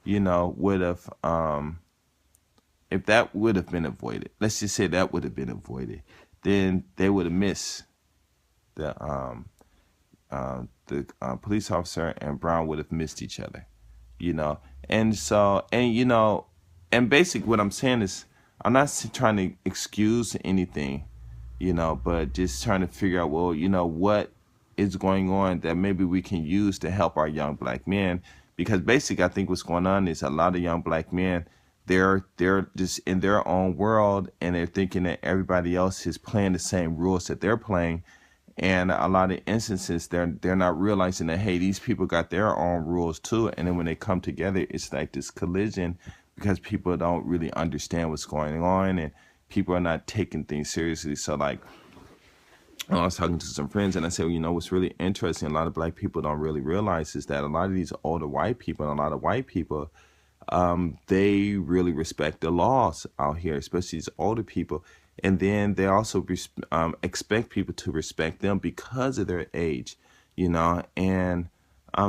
would have, if that would have been avoided, let's just say that would have been avoided, then they would have missed the police officer, and Brown would have missed each other, you know. And so, and basically what I'm saying is, I'm not trying to excuse anything, but just trying to figure out, well, what is going on that maybe we can use to help our young black men. Because basically, I think what's going on is a lot of young black men, they're just in their own world, and they're thinking that everybody else is playing the same rules that they're playing. And a lot of instances, they're not realizing that, hey, these people got their own rules too. And then when they come together, it's like this collision, because people don't really understand what's going on, and people are not taking things seriously. So like, I was talking to some friends, and I said, well, what's really interesting, a lot of black people don't really realize, is that a lot of these older white people, and a lot of white people, they really respect the laws out here, especially these older people. And then they also expect people to respect them because of their age, And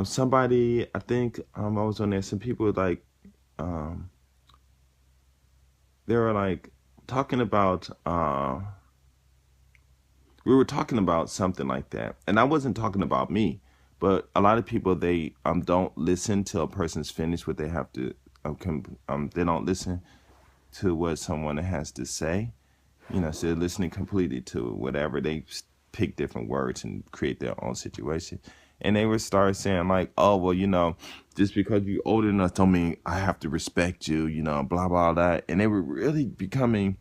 somebody, I think I was on there, some people um, they were like talking about, we were talking about something like that. And I wasn't talking about me, but a lot of people, they don't listen till a person's finished what they have to, they don't listen to what someone has to say. So they're listening completely to whatever. They pick different words and create their own situation. And they would start saying like, oh, well, just because you're older enough don't mean I have to respect you, blah, blah, that. And they were really becoming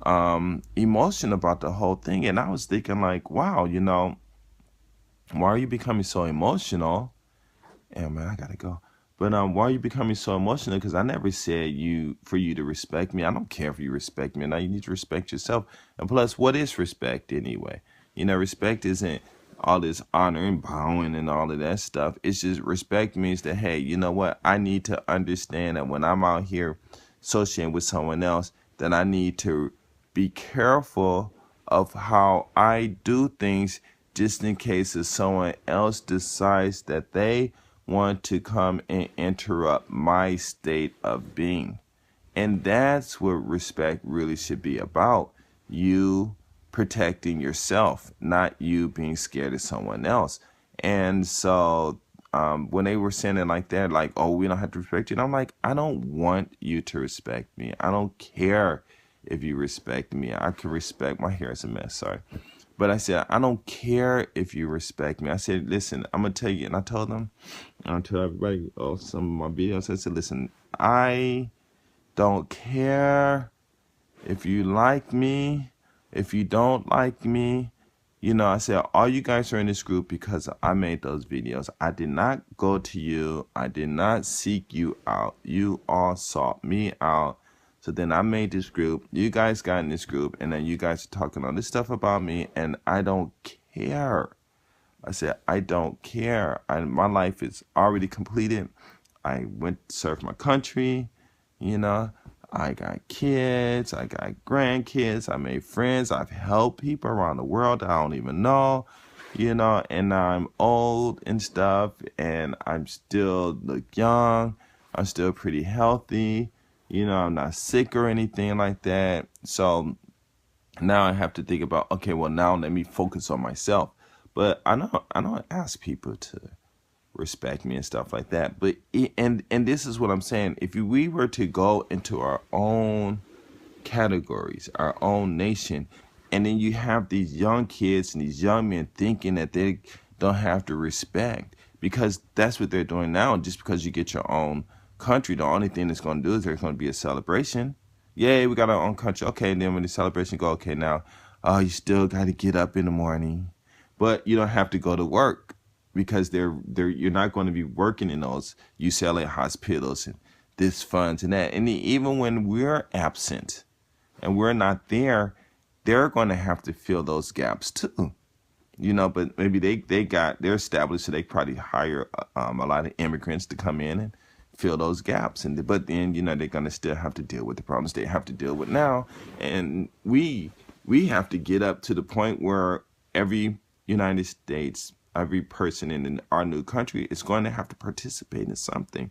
emotional about the whole thing. And I was thinking like, wow, why are you becoming so emotional? And man, I gotta go. But why are you becoming so emotional? Because I never said for you to respect me. I don't care if you respect me. Now you need to respect yourself. And plus, what is respect anyway? Respect isn't all this honor and bowing and all of that stuff. It's just respect means that, hey, you know what? I need to understand that when I'm out here associating with someone else, that I need to be careful of how I do things, just in case if someone else decides that they want to come and interrupt my state of being. And that's what respect really should be about. You protecting yourself, not you being scared of someone else. And so when they were saying it like that, like, oh, we don't have to respect you. And I'm like, I don't want you to respect me. I don't care if you respect me. I can respect, my hair is a mess, sorry. But I said, I don't care if you respect me. I said, listen, I'm going to tell you. And I told them, I tell everybody, some of my videos, I said, listen, I don't care if you like me, if you don't like me. I said, all you guys are in this group because I made those videos. I did not go to you. I did not seek you out. You all sought me out. So then I made this group. You guys got in this group, and then you guys are talking all this stuff about me, and I don't care. I said, I don't care. My life is already completed. I went to serve my country. I got kids. I got grandkids. I made friends. I've helped people around the world I don't even know. And I'm old and stuff, and I'm still look young. I'm still pretty healthy. I'm not sick or anything like that. So now I have to think about, okay, well, now let me focus on myself. But I don't ask people to respect me and stuff like that. But and this is what I'm saying. If we were to go into our own categories, our own nation, and then you have these young kids and these young men thinking that they don't have to respect, because that's what they're doing now. Just because you get your own country, the only thing that's going to do is there's going to be a celebration. Yay, we got our own country. Okay, and then when the celebration go, okay, now, you still got to get up in the morning, but you don't have to go to work, because you're not going to be working in those UCLA hospitals and this funds and that. And even when we're absent and we're not there, they're going to have to fill those gaps too. But maybe they're established, so they probably hire a lot of immigrants to come in and fill those gaps. But then they're going to still have to deal with the problems they have to deal with now. And we have to get up to the point where every United States, every person in our new country is going to have to participate in something.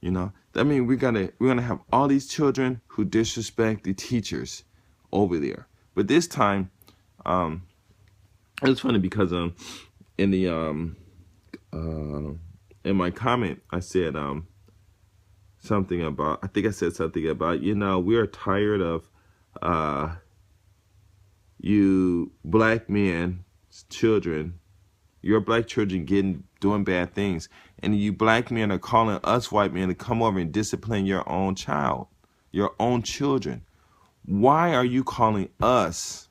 That means we're gonna have all these children who disrespect the teachers over there. But this time, it's funny because in the in my comment I said something about, I think I said something about, we're tired of you black men, children, your black children doing bad things, and you black men are calling us white men to come over and discipline your own child, your own children. Why are you calling us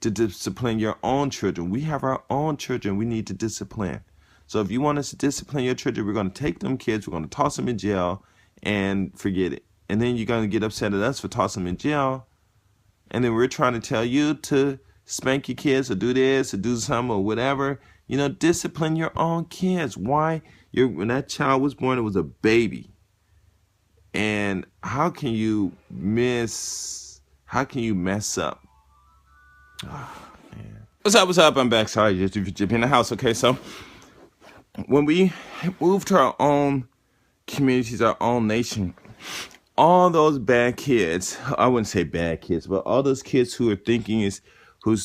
to discipline your own children? We have our own children we need to discipline. So if you want us to discipline your children, we're going to take them kids, we're going to toss them in jail and forget it. And then you're going to get upset at us for tossing them in jail. And then we're trying to tell you to spank your kids or do this or do something or whatever. Discipline your own kids. Why? When that child was born, it was a baby. And how can you mess up? Oh, man. What's up? I'm back. Sorry, just in the house. Okay, so when we move to our own communities, our own nation, all those bad kids, I wouldn't say bad kids, but all those kids whose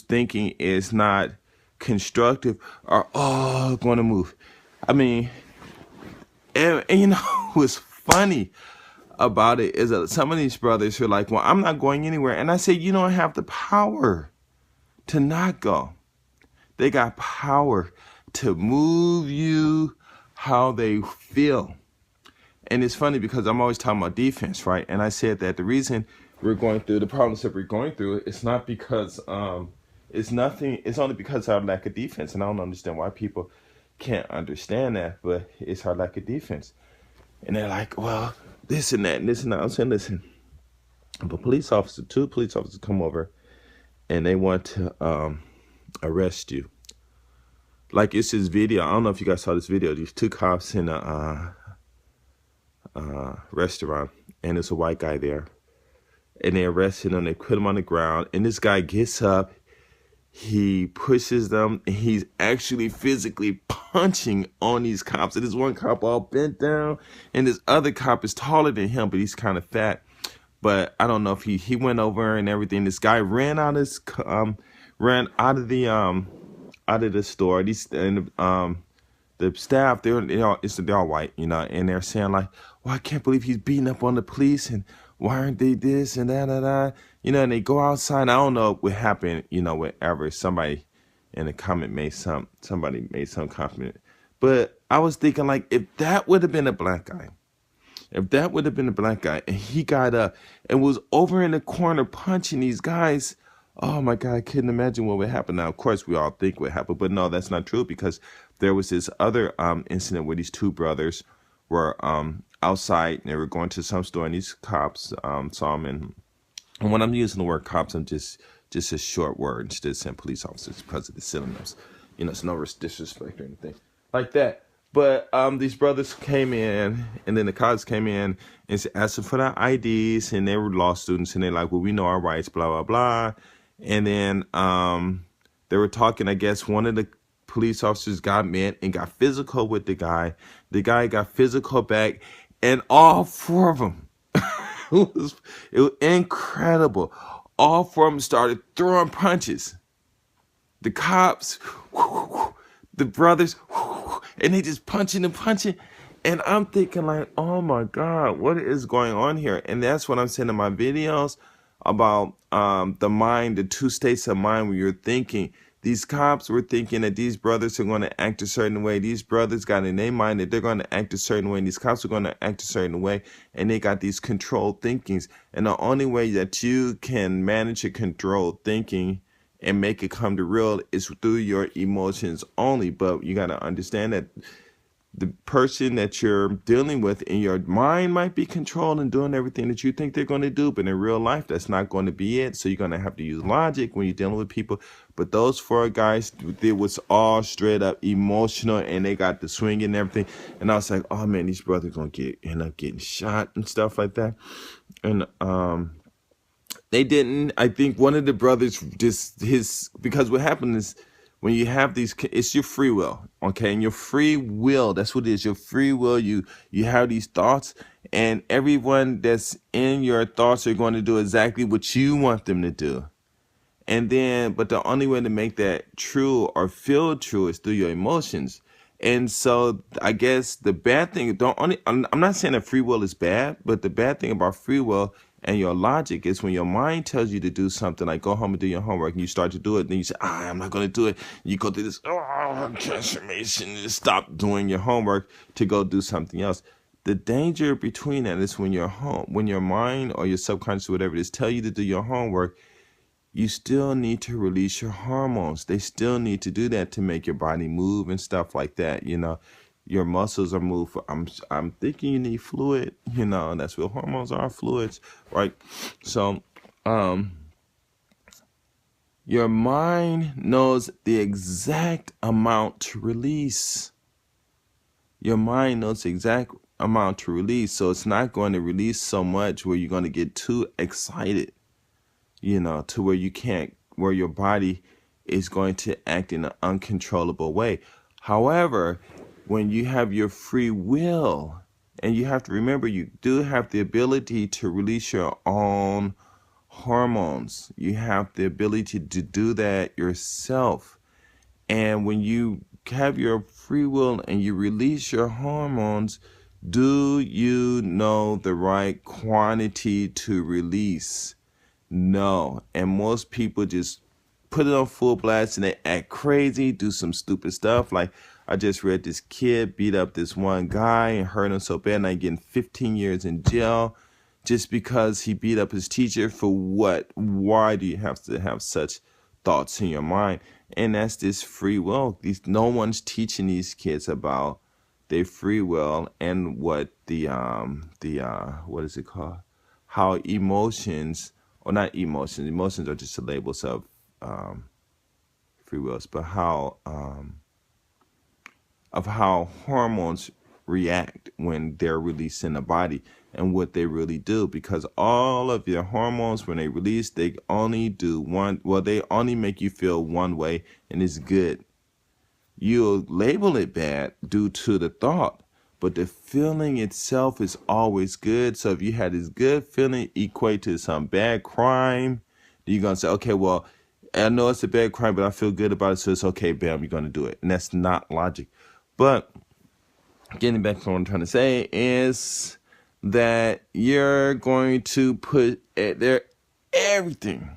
thinking is not constructive are all going to move. I mean, and what's funny about it is that some of these brothers are like, well, I'm not going anywhere. And I say, you don't have the power to not go. They got power. to move you how they feel. And it's funny because I'm always talking about defense, right? And I said that the reason we're going through the problems that we're going through, it's not because it's nothing. It's only because of our lack of defense, and I don't understand why people can't understand that. But it's our lack of defense, and they're like, well, this and that, and this and that. I'm saying, listen, if two police officers come over, and they want to arrest you. Like it's this video. I don't know if you guys saw this video. These two cops in a restaurant, and there's a white guy there, and they arrested him. They put him on the ground, and this guy gets up, he pushes them, and he's actually physically punching on these cops. And this one cop all bent down, and this other cop is taller than him, but he's kind of fat. But I don't know if he went over and everything. This guy ran out of the store. The staff, they're all white, and they're saying like, well, I can't believe he's beating up on the police, and why aren't they this and that, and they go outside. I don't know what happened, wherever somebody in the comment somebody made some comment. But I was thinking like, if that would have been a black guy, and he got up and was over in the corner punching these guys, oh my God, I couldn't imagine what would happen. Now, of course, we all think what happened, but no, that's not true, because there was this other incident where these two brothers were outside, and they were going to some store, and these cops saw them. And when I'm using the word cops, I'm just a short word instead of saying police officers because of the synonyms. It's no disrespect or anything like that. But these brothers came in, and then the cops came in and asked for their IDs, and they were law students, and they're like, well, we know our rights, blah, blah, blah. And then they were talking, I guess one of the police officers got mad and got physical with the guy. The guy got physical back, and all four of them, it was incredible. All four of them started throwing punches. The cops, the brothers, and they just punching and punching. And I'm thinking like, oh my God, what is going on here? And that's what I'm saying in my videos about the mind, the two states of mind where you're thinking. These cops were thinking that these brothers are going to act a certain way. These brothers got in their mind that they're going to act a certain way, and these cops are going to act a certain way, and they got these controlled thinkings. And the only way that you can manage a controlled thinking and make it come to real is through your emotions only. But you got to understand that the person that you're dealing with in your mind might be controlled and doing everything that you think they're going to do, but in real life, that's not going to be it. So you're going to have to use logic when you're dealing with people. But those four guys, it was all straight up emotional, and they got the swing and everything. And I was like, oh man, these brothers going to end up getting shot and stuff like that. And they didn't. I think one of the brothers because what happened is, when you have these, it's your free will, okay? And your free will, that's what it is, your free will. You have these thoughts, and everyone that's in your thoughts are going to do exactly what you want them to do. And then, but the only way to make that true or feel true is through your emotions. And so I guess the bad thing, I'm not saying that free will is bad, but the bad thing about free will and your logic is when your mind tells you to do something, like go home and do your homework, and you start to do it, and then you say, I'm not going to do it. You go through this transformation and stop doing your homework to go do something else. The danger between that is when your mind or your subconscious, whatever it is, tell you to do your homework, you still need to release your hormones. They still need to do that to make your body move and stuff like that. Your muscles are moved. I'm thinking you need fluid. That's what hormones are, fluids, right? So, your mind knows the exact amount to release. Your mind knows the exact amount to release, so it's not going to release so much where you're going to get too excited, to where your body is going to act in an uncontrollable way. However, when you have your free will, and you have to remember, you do have the ability to release your own hormones. You have the ability to do that yourself. And when you have your free will and you release your hormones, do you know the right quantity to release? No. And most people just put it on full blast and they act crazy, do some stupid stuff. Like I just read this kid beat up this one guy and hurt him so bad, and I getting 15 years in jail just because he beat up his teacher. For what? Why do you have to have such thoughts in your mind? And that's this free will. No one's teaching these kids about their free will and what what is it called? How emotions, or not emotions. Emotions are just the labels of free wills, but how hormones react when they're released in the body and what they really do. Because all of your hormones, when they release, they only do one. Well, they only make you feel one way, and it's good. You'll label it bad due to the thought, but the feeling itself is always good. So if you had this good feeling equate to some bad crime, you're going to say, okay, well, I know it's a bad crime, but I feel good about it, so it's okay, bam, you're going to do it. And that's not logic. But getting back to what I'm trying to say is that you're going to put there everything.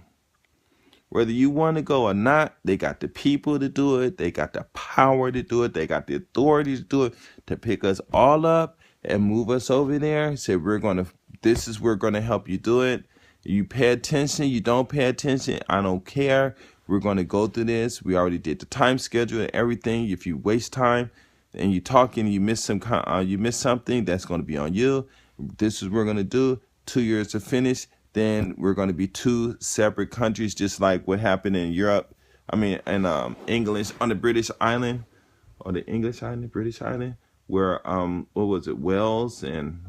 Whether you want to go or not, they got the people to do it. They got the power to do it. They got the authority to do it, to pick us all up and move us over there. Say, we're going to help you do it. You pay attention. You don't pay attention. I don't care. We're going to go through this. We already did the time schedule and everything. If you waste time and you talking, you miss something, that's going to be on you. This is what we're going to do. 2 years to finish. Then we're going to be two separate countries, just like what happened in Europe. I mean, in English, on the British island, or the English island, British island, where what was it, Wales and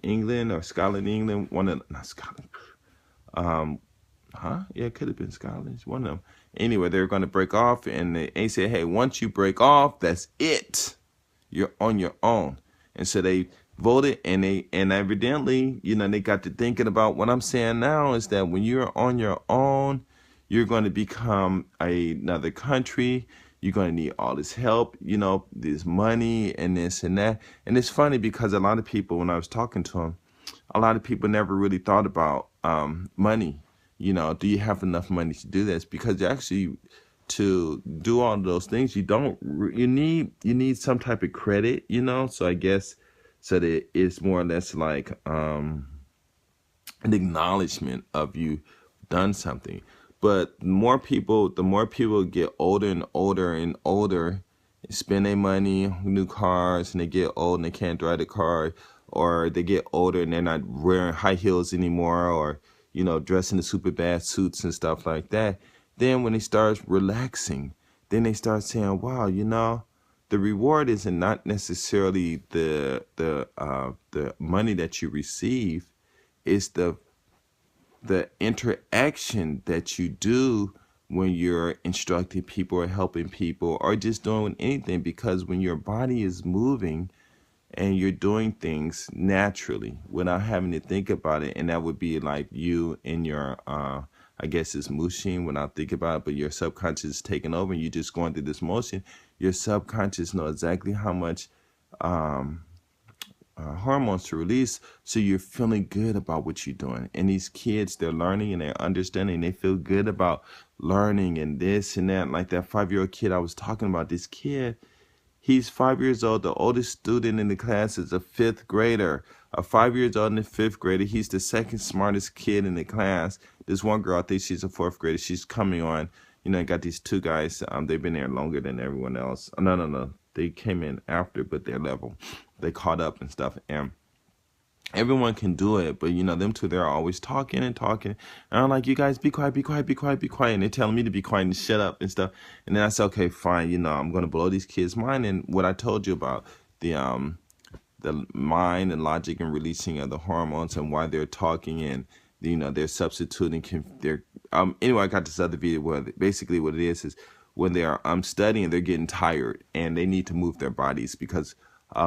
England, or Scotland, England, not Scotland, yeah, it could have been Scotland, one of them. Anyway, they're going to break off, and they say, hey, once you break off, that's it. You're on your own. And so they voted, and evidently, they got to thinking about what I'm saying now is that when you're on your own, you're going to become another country. You're going to need all this help, this money and this and that. And it's funny because a lot of people, when I was talking to them, a lot of people never really thought about money. Do you have enough money to do this? Because actually, to do all of those things, you need some type of credit, so I guess so that it's more or less like an acknowledgement of you done something. But the more people get older and older and older, spend their money on new cars, and they get old and they can't drive the car, or they get older and they're not wearing high heels anymore, or dressing in super bad suits and stuff like that. Then when they start relaxing, then they start saying, wow, the reward isn't not necessarily the money that you receive. It's the interaction that you do when you're instructing people or helping people or just doing anything. Because when your body is moving and you're doing things naturally without having to think about it, and that would be like you in your I guess it's mushing when I think about it, but your subconscious is taking over and you're just going through this motion. Your subconscious knows exactly how much hormones to release, so you're feeling good about what you're doing. And these kids, they're learning and they're understanding. They feel good about learning and this and that. Like that 5-year-old kid I was talking about, this kid, he's 5 years old. The oldest student in the class is a 5th grader. A 5 years old and a 5th grader. He's the second smartest kid in the class. This one girl, I think she's a 4th grader. She's coming on. Got these two guys. They've been there longer than everyone else. No. They came in after, but their level. They caught up and stuff. And everyone can do it, but them two, they're always talking and talking. And I'm like, you guys, be quiet, be quiet, be quiet, be quiet. And they're telling me to be quiet and shut up and stuff. And then I said, okay, fine. I'm going to blow these kids' mind. And what I told you about the mind and logic and releasing of the hormones and why they're talking and they're substituting. Anyway, I got this other video where basically what it is when they are studying, they're getting tired and they need to move their bodies because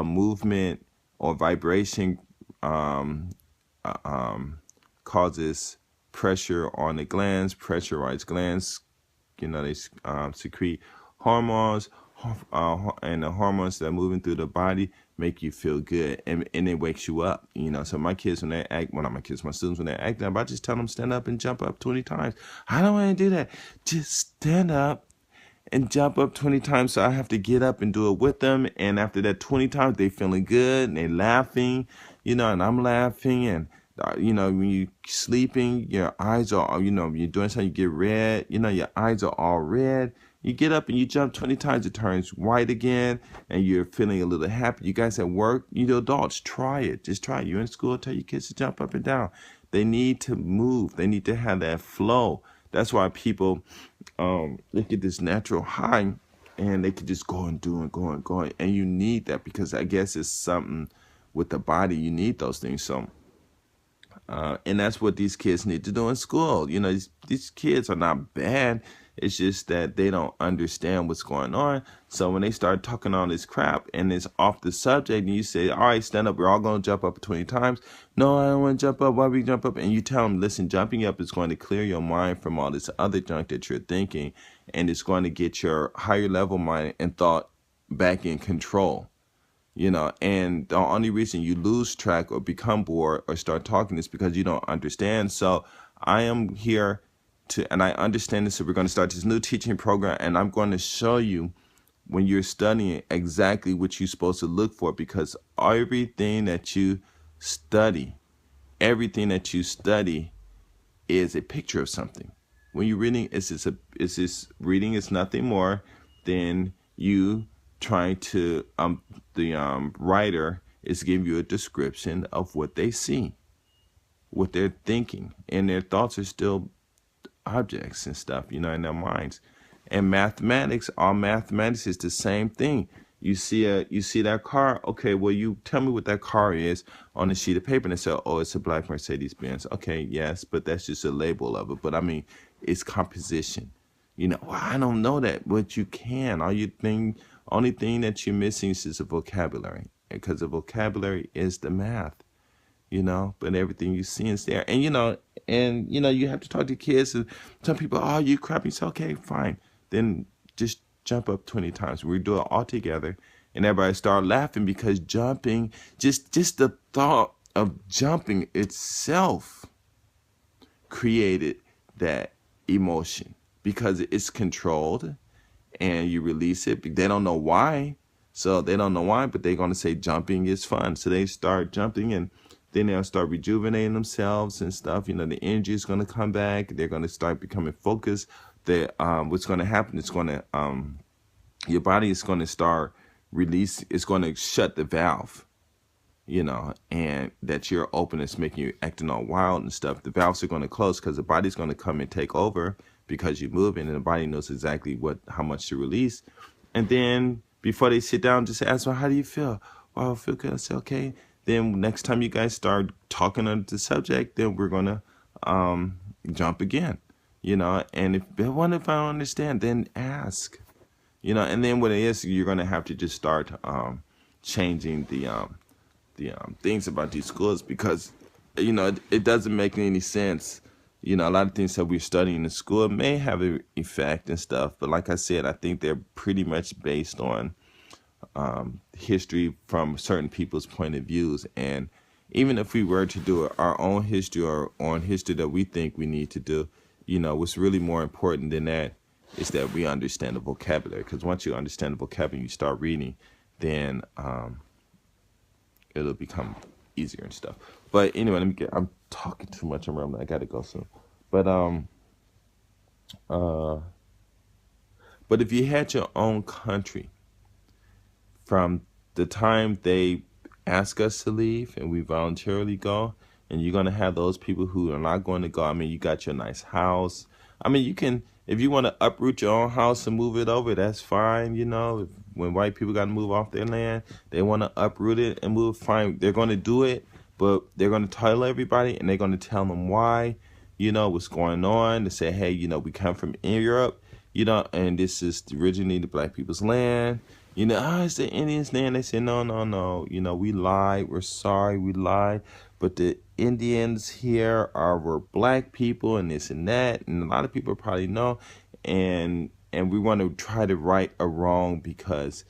movement or vibration causes pressure on the glands, pressurized glands. They secrete hormones, and the hormones that are moving through the body make you feel good, and it wakes you up. So my kids, when they act, well, not my kids, my students, when they're acting up, I just tell them stand up and jump up 20 times. I don't want to do that. Just stand up and jump up 20 times. So I have to get up and do it with them. And after that 20 times, they feeling good and they laughing, and I'm laughing. And, when you sleeping, your eyes are, you're doing something, you get red, your eyes are all red. You get up and you jump 20 times, it turns white again, and you're feeling a little happy. You guys at work, adults, try it. Just try it. You're in school, tell your kids to jump up and down. They need to move. They need to have that flow. That's why people, they get this natural high, and they can just go and do and go and go. And you need that, because I guess it's something with the body. You need those things. So, and that's what these kids need to do in school. These kids are not bad. It's just that they don't understand what's going on. So when they start talking all this crap and it's off the subject, and you say, all right, stand up, we're all going to jump up 20 times. No, I don't want to jump up. Why we jump up? And you tell them, listen, jumping up is going to clear your mind from all this other junk that you're thinking. And it's going to get your higher level mind and thought back in control. And the only reason you lose track or become bored or start talking is because you don't understand. So I am here and I understand this. So we're going to start this new teaching program, and I'm going to show you when you're studying exactly what you're supposed to look for, because everything that you study is a picture of something. When you're reading, reading is nothing more than you trying to, the writer is giving you a description of what they see, what they're thinking, and their thoughts are still objects and stuff, in their minds. And all mathematics is the same thing. You see that car. Okay, well, you tell me what that car is on a sheet of paper, and they say, oh, it's a black Mercedes Benz. Okay, yes, but that's just a label of it. But I mean, it's composition. Well, I don't know that, but you can. Only thing that you're missing is the vocabulary, because the vocabulary is the math. But everything you see is there. And, you have to talk to kids, and some people, oh, you crappy. So, okay, fine. Then just jump up 20 times. We do it all together, and everybody start laughing, because jumping, just the thought of jumping itself created that emotion, because it's controlled and you release it. They don't know why. So they don't know why, but they're going to say jumping is fun. So they start jumping, and then they'll start rejuvenating themselves and stuff. The energy is going to come back. They're going to start becoming focused. What's going to happen is your body is going to start release. It's going to shut the valve, and that you're open. It's making you acting all wild and stuff. The valves are going to close, because the body's going to come and take over, because you're moving, and the body knows exactly how much to release. And then before they sit down, just ask them, how do you feel? Well, I feel good. I say, okay. Then next time you guys start talking on the subject, then we're going to jump again, and if I don't understand, then ask, and then what it is, you're going to have to just start changing the things about these schools, because, it doesn't make any sense. A lot of things that we're studying in school may have an effect and stuff, but like I said, I think they're pretty much based on history from certain people's point of views. And even if we were to do our own history, or on history that we think we need to do, what's really more important than that is that we understand the vocabulary. Because once you understand the vocabulary, you start reading, then it'll become easier and stuff. But anyway, I'm talking too much. I gotta go soon. But if you had your own country, from the time they ask us to leave and we voluntarily go, and you're gonna have those people who are not going to go. I mean, you got your nice house. I mean, you can, if you want to uproot your own house and move it over, that's fine. When white people got to move off their land, they want to uproot it and move, fine. They're going to do it, but they're going to tell everybody, and they're going to tell them why, what's going on. They say, hey, we come from Europe, and this is originally the black people's land. It's the Indians' land. They say, no. We lied. We're sorry, we lied. But the Indians here were black people, and this and that. And a lot of people probably know. And we want to try to right a wrong, because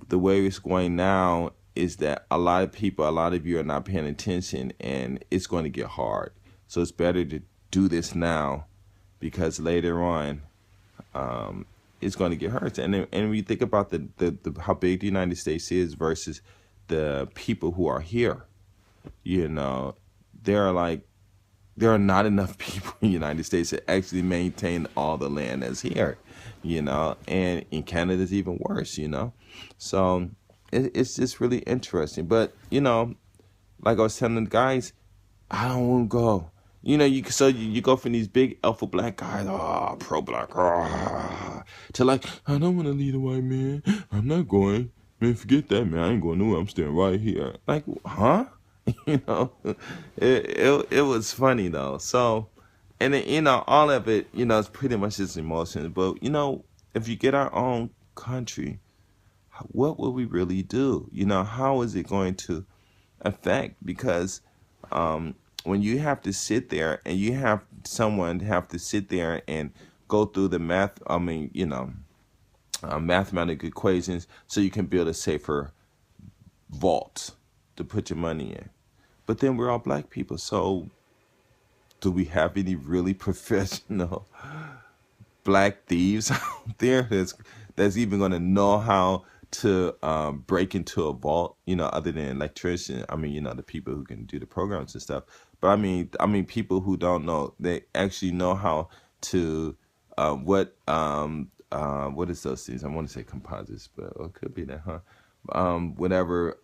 the way it's going now, is that a lot of people, a lot of you are not paying attention, and it's going to get hard. So it's better to do this now, because later on, it's going to get hurt. And when you think about the how big the United States is versus the people who are here, you know, there are like there are not enough people in the United States to actually maintain all the land that's here, you know, and in Canada it's even worse, you know. So it's just really interesting. But, you know, like I was telling the guys, I don't want to go. You know, you go from these big alpha black guys, pro black, to like, I don't want to lead a white man. I'm not going. Man, forget that, man. I ain't going nowhere. I'm staying right here. Like, huh? You know, it was funny though. So, and it, you know, all of it, you know, it's pretty much just emotions. But you know, if you get our own country, what will we really do? You know, how is it going to affect? Because when you have to sit there and you have someone have to sit there and go through the math, I mean, you know, mathematical equations so you can build a safer vault to put your money in. But then we're all black people, so do we have any really professional black thieves out there that's even going to know how to break into a vault, you know, other than electrician? I mean, you know, the people who can do the programs and stuff. But I mean, people who don't know, they actually know how to what is those things? I want to say composites, but it could be that, huh? Whatever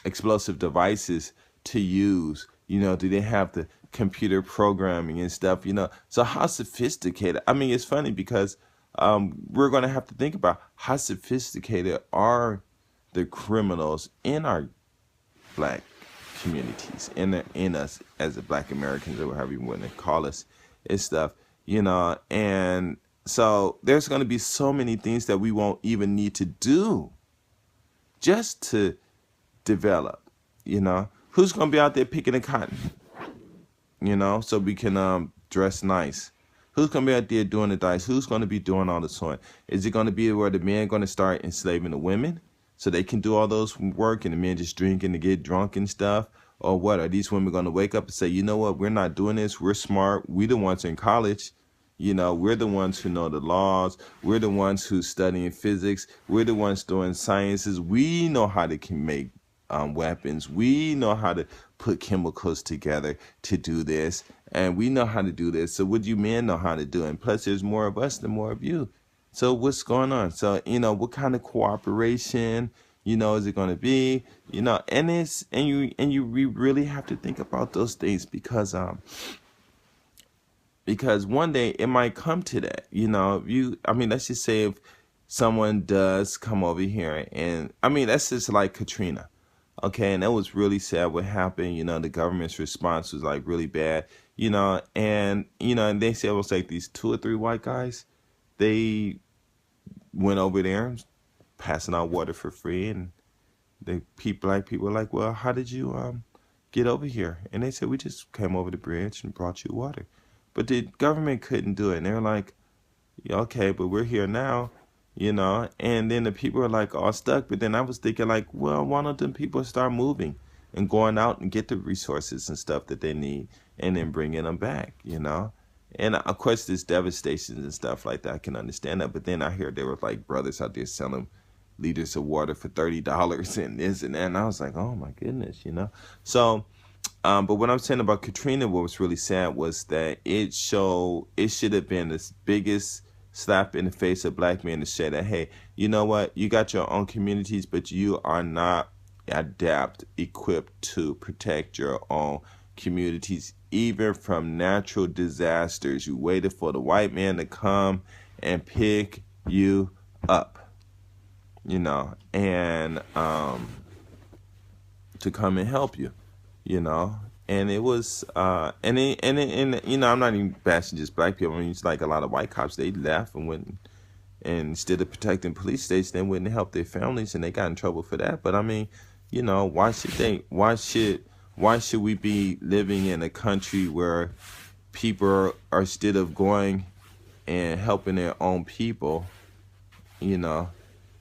explosive devices to use. You know, do they have the computer programming and stuff? You know, so how sophisticated? I mean, it's funny because we're going to have to think about how sophisticated are the criminals in our black communities, in us as a black Americans, or whatever you want to call us and stuff. You know, and so there's going to be so many things that we won't even need to do just to develop. You know, who's going to be out there picking the cotton? You know, so we can dress nice. Who's going to be out there doing the dice? Who's going to be doing all the sewing? Is it going to be where the men going to start enslaving the women so they can do all those work, and the men just drinking to get drunk and stuff? Or what? Are these women going to wake up and say, you know what, we're not doing this. We're smart. We the ones in college. You know, we're the ones who know the laws. We're the ones who studying physics. We're the ones doing sciences. We know how to make weapons. We know how to put chemicals together to do this. And we know how to do this. So what do you men know how to do? And plus, there's more of us than more of you. So what's going on? So, you know, what kind of cooperation, you know, is it going to be? You know, and we really have to think about those things because one day it might come to that. You know, I mean, let's just say if someone does come over here, and I mean, that's just like Katrina. Okay, and that was really sad what happened. You know, the government's response was like really bad. You know, and they said it was like these 2 or 3 white guys. They went over there passing out water for free, and black people were like, well, how did you get over here? And they said, we just came over the bridge and brought you water. But the government couldn't do it. And they're like, yeah, okay, but we're here now, you know. And then the people are like all stuck. But then I was thinking like, well, why don't them people start moving and going out and get the resources and stuff that they need and then bringing them back, you know? And of course, there's devastation and stuff like that. I can understand that. But then I hear there were like brothers out there selling liters of water for $30 and this and that. And I was like, oh my goodness, you know? So, but what I'm saying about Katrina, what was really sad was that it should have been the biggest slap in the face of black men to say that, hey, you know what? You got your own communities, but you are not equipped to protect your own communities, even from natural disasters. You waited for the white man to come and pick you up, you know, and to come and help you, you know. And it was, and you know, I'm not even bashing just black people. I mean, it's like a lot of white cops, they left and went, and instead of protecting police stations, they went and helped their families, and they got in trouble for that. But I mean, you know, why should we be living in a country where people are instead of going and helping their own people, you know,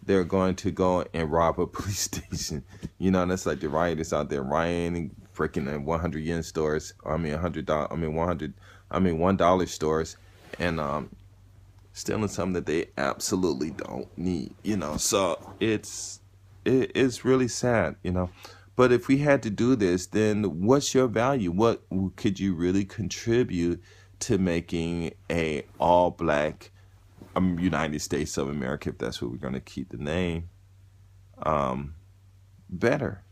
they're going to go and rob a police station. That's like the rioters out there rioting, breaking the 100 yen stores. I mean, $100. I mean, 100. I mean, $1 stores, and stealing something that they absolutely don't need. So it's really sad. But if we had to do this, then what's your value? What could you really contribute to making a all black United States of America, if that's what we're going to keep the name, better?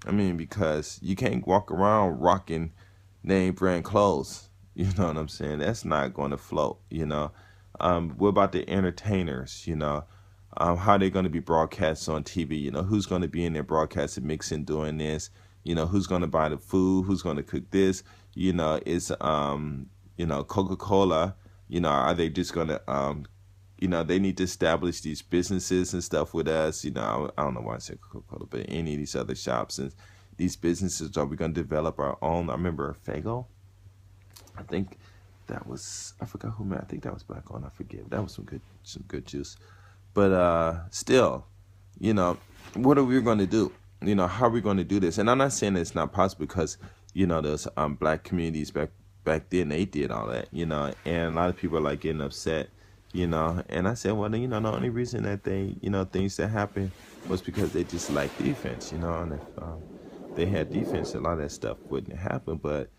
I mean, because you can't walk around rocking name brand clothes. You know what I'm saying? That's not going to float. What about the entertainers? How are they going to be broadcast on TV? Who's going to be in there broadcasting, mixing, doing this? Who's going to buy the food? Who's going to cook this? It's Coca-Cola. Are they just going to they need to establish these businesses and stuff with us. I don't know why I said Coca-Cola, but any of these other shops and these businesses, are we going to develop our own? I remember Fago. I think that was, I forgot who made. I think that was black owned. I forget. That was some good juice. But still, what are we going to do? How are we going to do this? And I'm not saying it's not possible, because those black communities back then, they did all that. And a lot of people are like getting upset. And I said, well, the only reason that they, things that happened was because they just lacked defense. And if they had defense, a lot of that stuff wouldn't happen. But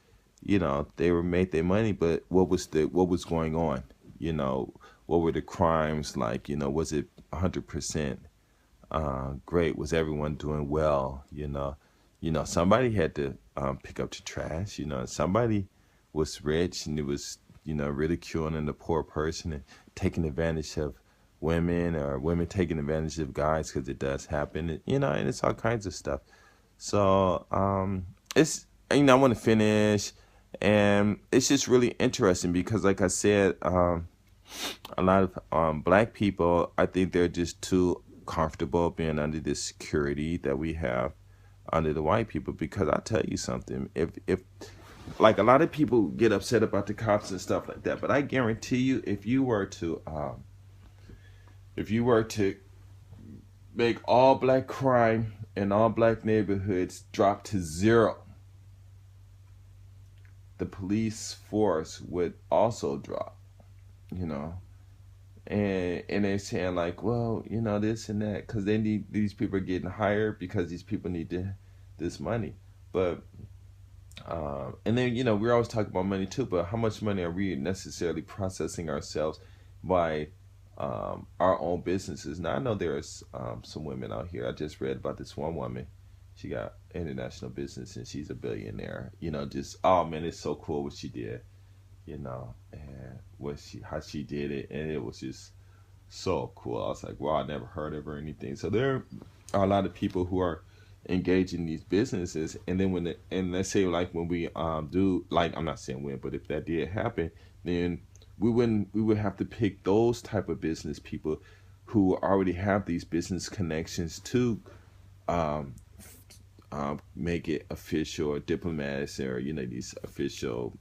they were made their money. But what was going on? What were the crimes like? Was it 100% great? Was everyone doing well? Somebody had to pick up the trash. Somebody was rich, and it was ridiculing the poor person and taking advantage of women, or women taking advantage of guys, because it does happen. And it's all kinds of stuff. So it's I want to finish, and it's just really interesting because, like I said, a lot of black people, I think they're just too comfortable being under this security that we have under the white people. Because I'll tell you something, if like, a lot of people get upset about the cops and stuff like that, but I guarantee you, if you were to make all black crime in all black neighborhoods drop to zero, the police force would also drop. And they're saying, like, well, this and that, because these people are getting hired because these people need this money. But and then we're always talking about money too, but how much money are we necessarily processing ourselves by our own businesses? Now, I know there's some women out here. I just read about this one woman. She got international business, and she's a billionaire. Just, oh man, it's so cool what she did. And how she did it, and it was just so cool. I was like, wow, I never heard of her or anything. So there are a lot of people who are engaged in these businesses, and then and let's say, like, when we do, like, I'm not saying when, but if that did happen, then we would have to pick those type of business people who already have these business connections to make it official, or diplomats, or these official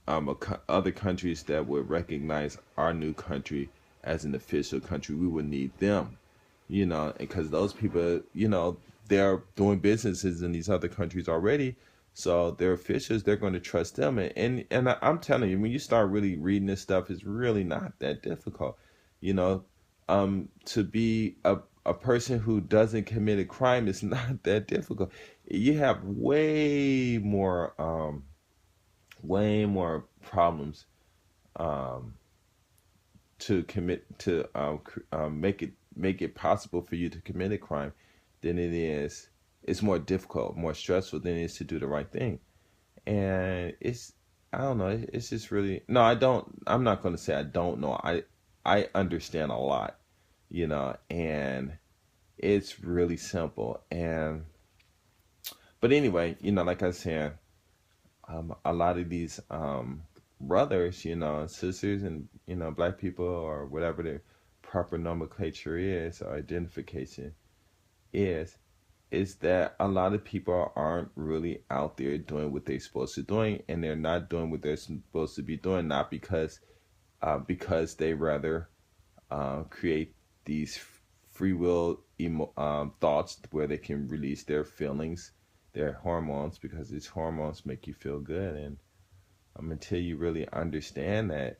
other countries that would recognize our new country as an official country. We would need them, because those people, they're doing businesses in these other countries already. So their officials, they're going to trust them. And I'm telling you, when you start really reading this stuff, it's really not that difficult. To be a person who doesn't commit a crime is not that difficult. You have way more problems to commit to make it possible for you to commit a crime than it is. It's more difficult, more stressful than it is to do the right thing. And I don't know. It's just really, no. I'm not going to say I don't know. I understand a lot, and it's really simple. But anyway, like I said, a lot of these brothers, and sisters, and black people, or whatever the proper nomenclature is, or identification is that a lot of people aren't really out there doing what they're supposed to doing, and they're not doing what they're supposed to be doing, not because they rather create these free will thoughts where they can release their feelings, their hormones, because these hormones make you feel good. And until you really understand that,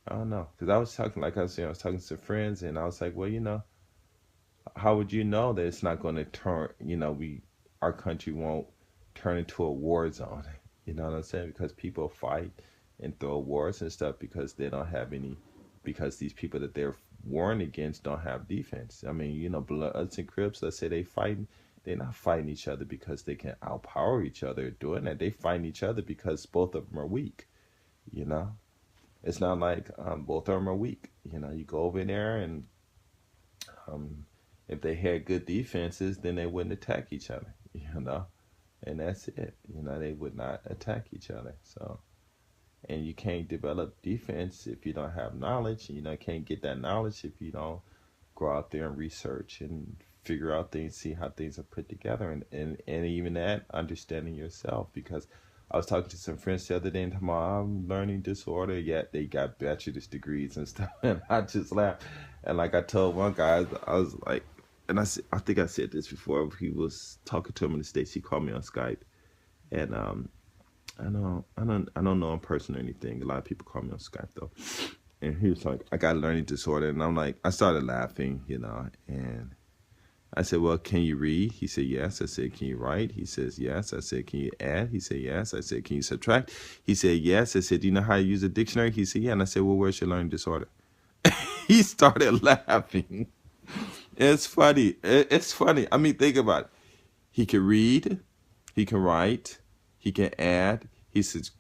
I don't know. Because I was talking, like I was saying, I was talking to some friends, and I was like, well, how would you know that it's not going to turn, our country won't turn into a war zone? You know what I'm saying? Because people fight and throw wars and stuff because they don't have any, because these people that they're warring against don't have defense. I mean, Bloods and Crips, let's say they fighting, they're not fighting each other because they can outpower each other doing that. They fighting each other because both of them are weak, you know? It's not like both of them are weak. You go over there and um, if they had good defenses, then they wouldn't attack each other, and that's it. They would not attack each other. So, and you can't develop defense if you don't have knowledge. Can't get that knowledge if you don't go out there and research and figure out things, see how things are put together, and even that, understanding yourself. Because I was talking to some friends the other day and talking about learning disorder, yet they got bachelor's degrees and stuff, and I just laughed. And like I told one guy, I was like, and I think I said this before. He was talking to him in the States. He called me on Skype, and I don't know him personally or anything. A lot of people call me on Skype though. And he was like, I got a learning disorder. And I'm like, I started laughing, and I said, well, can you read? He said, yes. I said, can you write? He says, yes. I said, can you add? He said, yes. I said, can you subtract? He said, yes. I said, do you know how to use a dictionary? He said, yeah. And I said, well, where's your learning disorder? He started laughing. It's funny. It's funny. I mean, think about it. He can read, he can write, he can add,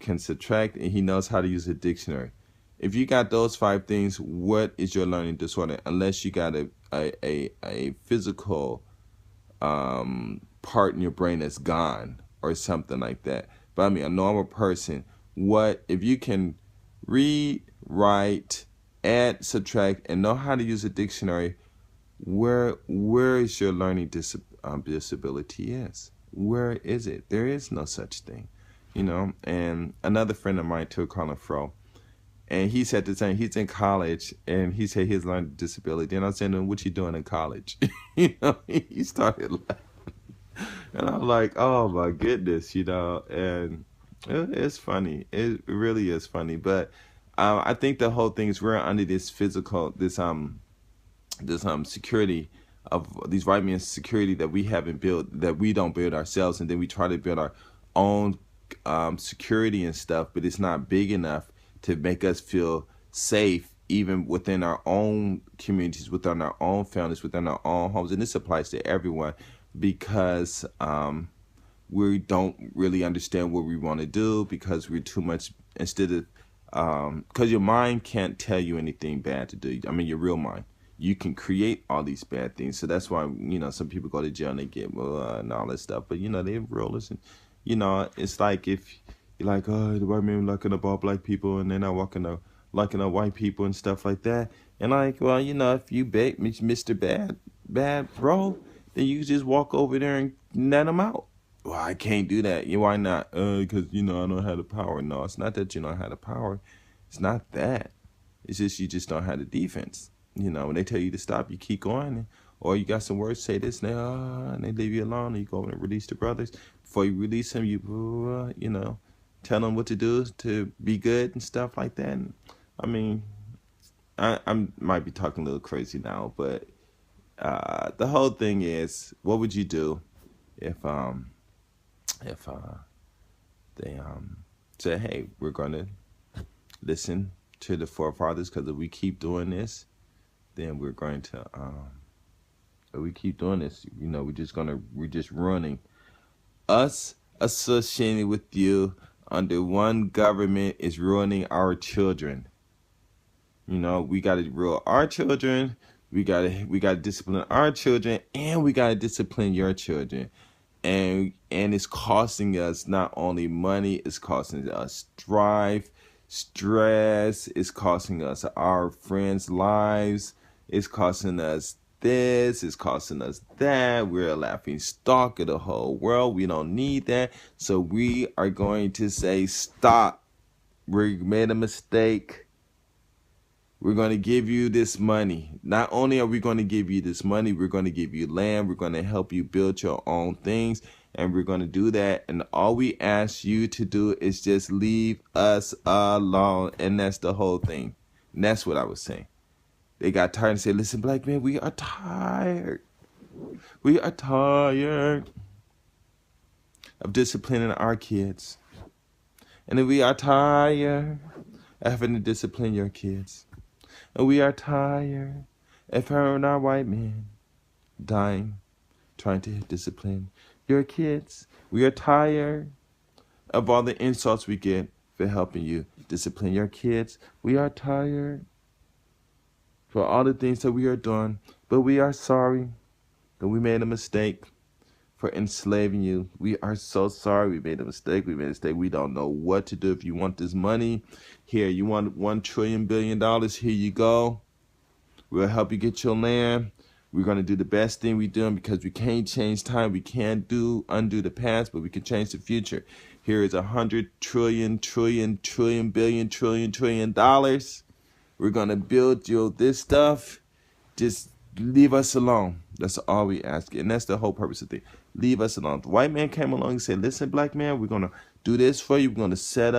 can subtract, and he knows how to use a dictionary. If you got those 5 things, what is your learning disorder? Unless you got a physical part in your brain that's gone or something like that. But I mean, a normal person, what if you can read, write, add, subtract, and know how to use a dictionary? Where is your learning disability is? Where is it? There is no such thing, And another friend of mine too, Colin Fro, and he said the same. He's in college, and he said his learning disability. And I said to him, "What you doing in college?" He started laughing, and I'm like, "Oh my goodness," And it's funny. It really is funny. But I think the whole thing is we're under this security of these white men's security that we haven't built, that we don't build ourselves, and then we try to build our own security and stuff, but it's not big enough to make us feel safe, even within our own communities, within our own families, within our own homes. And this applies to everyone, because we don't really understand what we want to do, because we're too much, instead of because your mind can't tell you anything bad to do. I mean, your real mind, you can create all these bad things. So that's why some people go to jail and they get and all this stuff. But they're realists, and it's like if you're like, oh, the white men locking up all black people, and they're not locking up white people and stuff like that. And like, well, if you bet Mr. Bad bro, then you just walk over there and net them out. Well, I can't do that. Why not? Because I don't have the power. No, it's not that you don't have the power. It's not that. It's just you just don't have the defense. When they tell you to stop, you keep going. Or you got some words, say this now, and they leave you alone. And you go over and release the brothers. Before you release them, you tell them what to do to be good and stuff like that. And, I mean, I might be talking a little crazy now, but the whole thing is, what would you do if they say, hey, we're going to listen to the forefathers, because if we keep doing this, then we're going to if we keep doing this, we're just running us associating with you under one government is ruining our children. We got to rule our children. We got to discipline our children, and we got to discipline your children. And it's costing us not only money, it's costing us stress, it's costing us our friends' lives, it's costing us this, it's costing us that. We're a laughing stock of the whole world. We don't need that. So we are going to say, stop. We made a mistake. We're going to give you this money. Not only are we going to give you this money, we're going to give you land. We're going to help you build your own things. And we're going to do that. And all we ask you to do is just leave us alone. And that's the whole thing. And that's what I was saying. They got tired and said, listen, black men, we are tired. We are tired of disciplining our kids. And then we are tired of having to discipline your kids. And we are tired of hearing our white men dying, trying to discipline your kids. We are tired of all the insults we get for helping you discipline your kids. We are tired for all the things that we are doing, but we are sorry that we made a mistake for enslaving you. We are so sorry we made a mistake. We made a mistake. We don't know what to do. If you want this money, here, you want $1 trillion billion, here you go. We'll help you get your land. We're going to do the best thing we do because we can't change time. We can't undo the past, but we can change the future. Here is $100 trillion billion dollars. We're going to build you this stuff. Just leave us alone. That's all we ask. And that's the whole purpose of the thing. Leave us alone. The white man came along and said, listen, black man, we're going to do this for you. We're going to set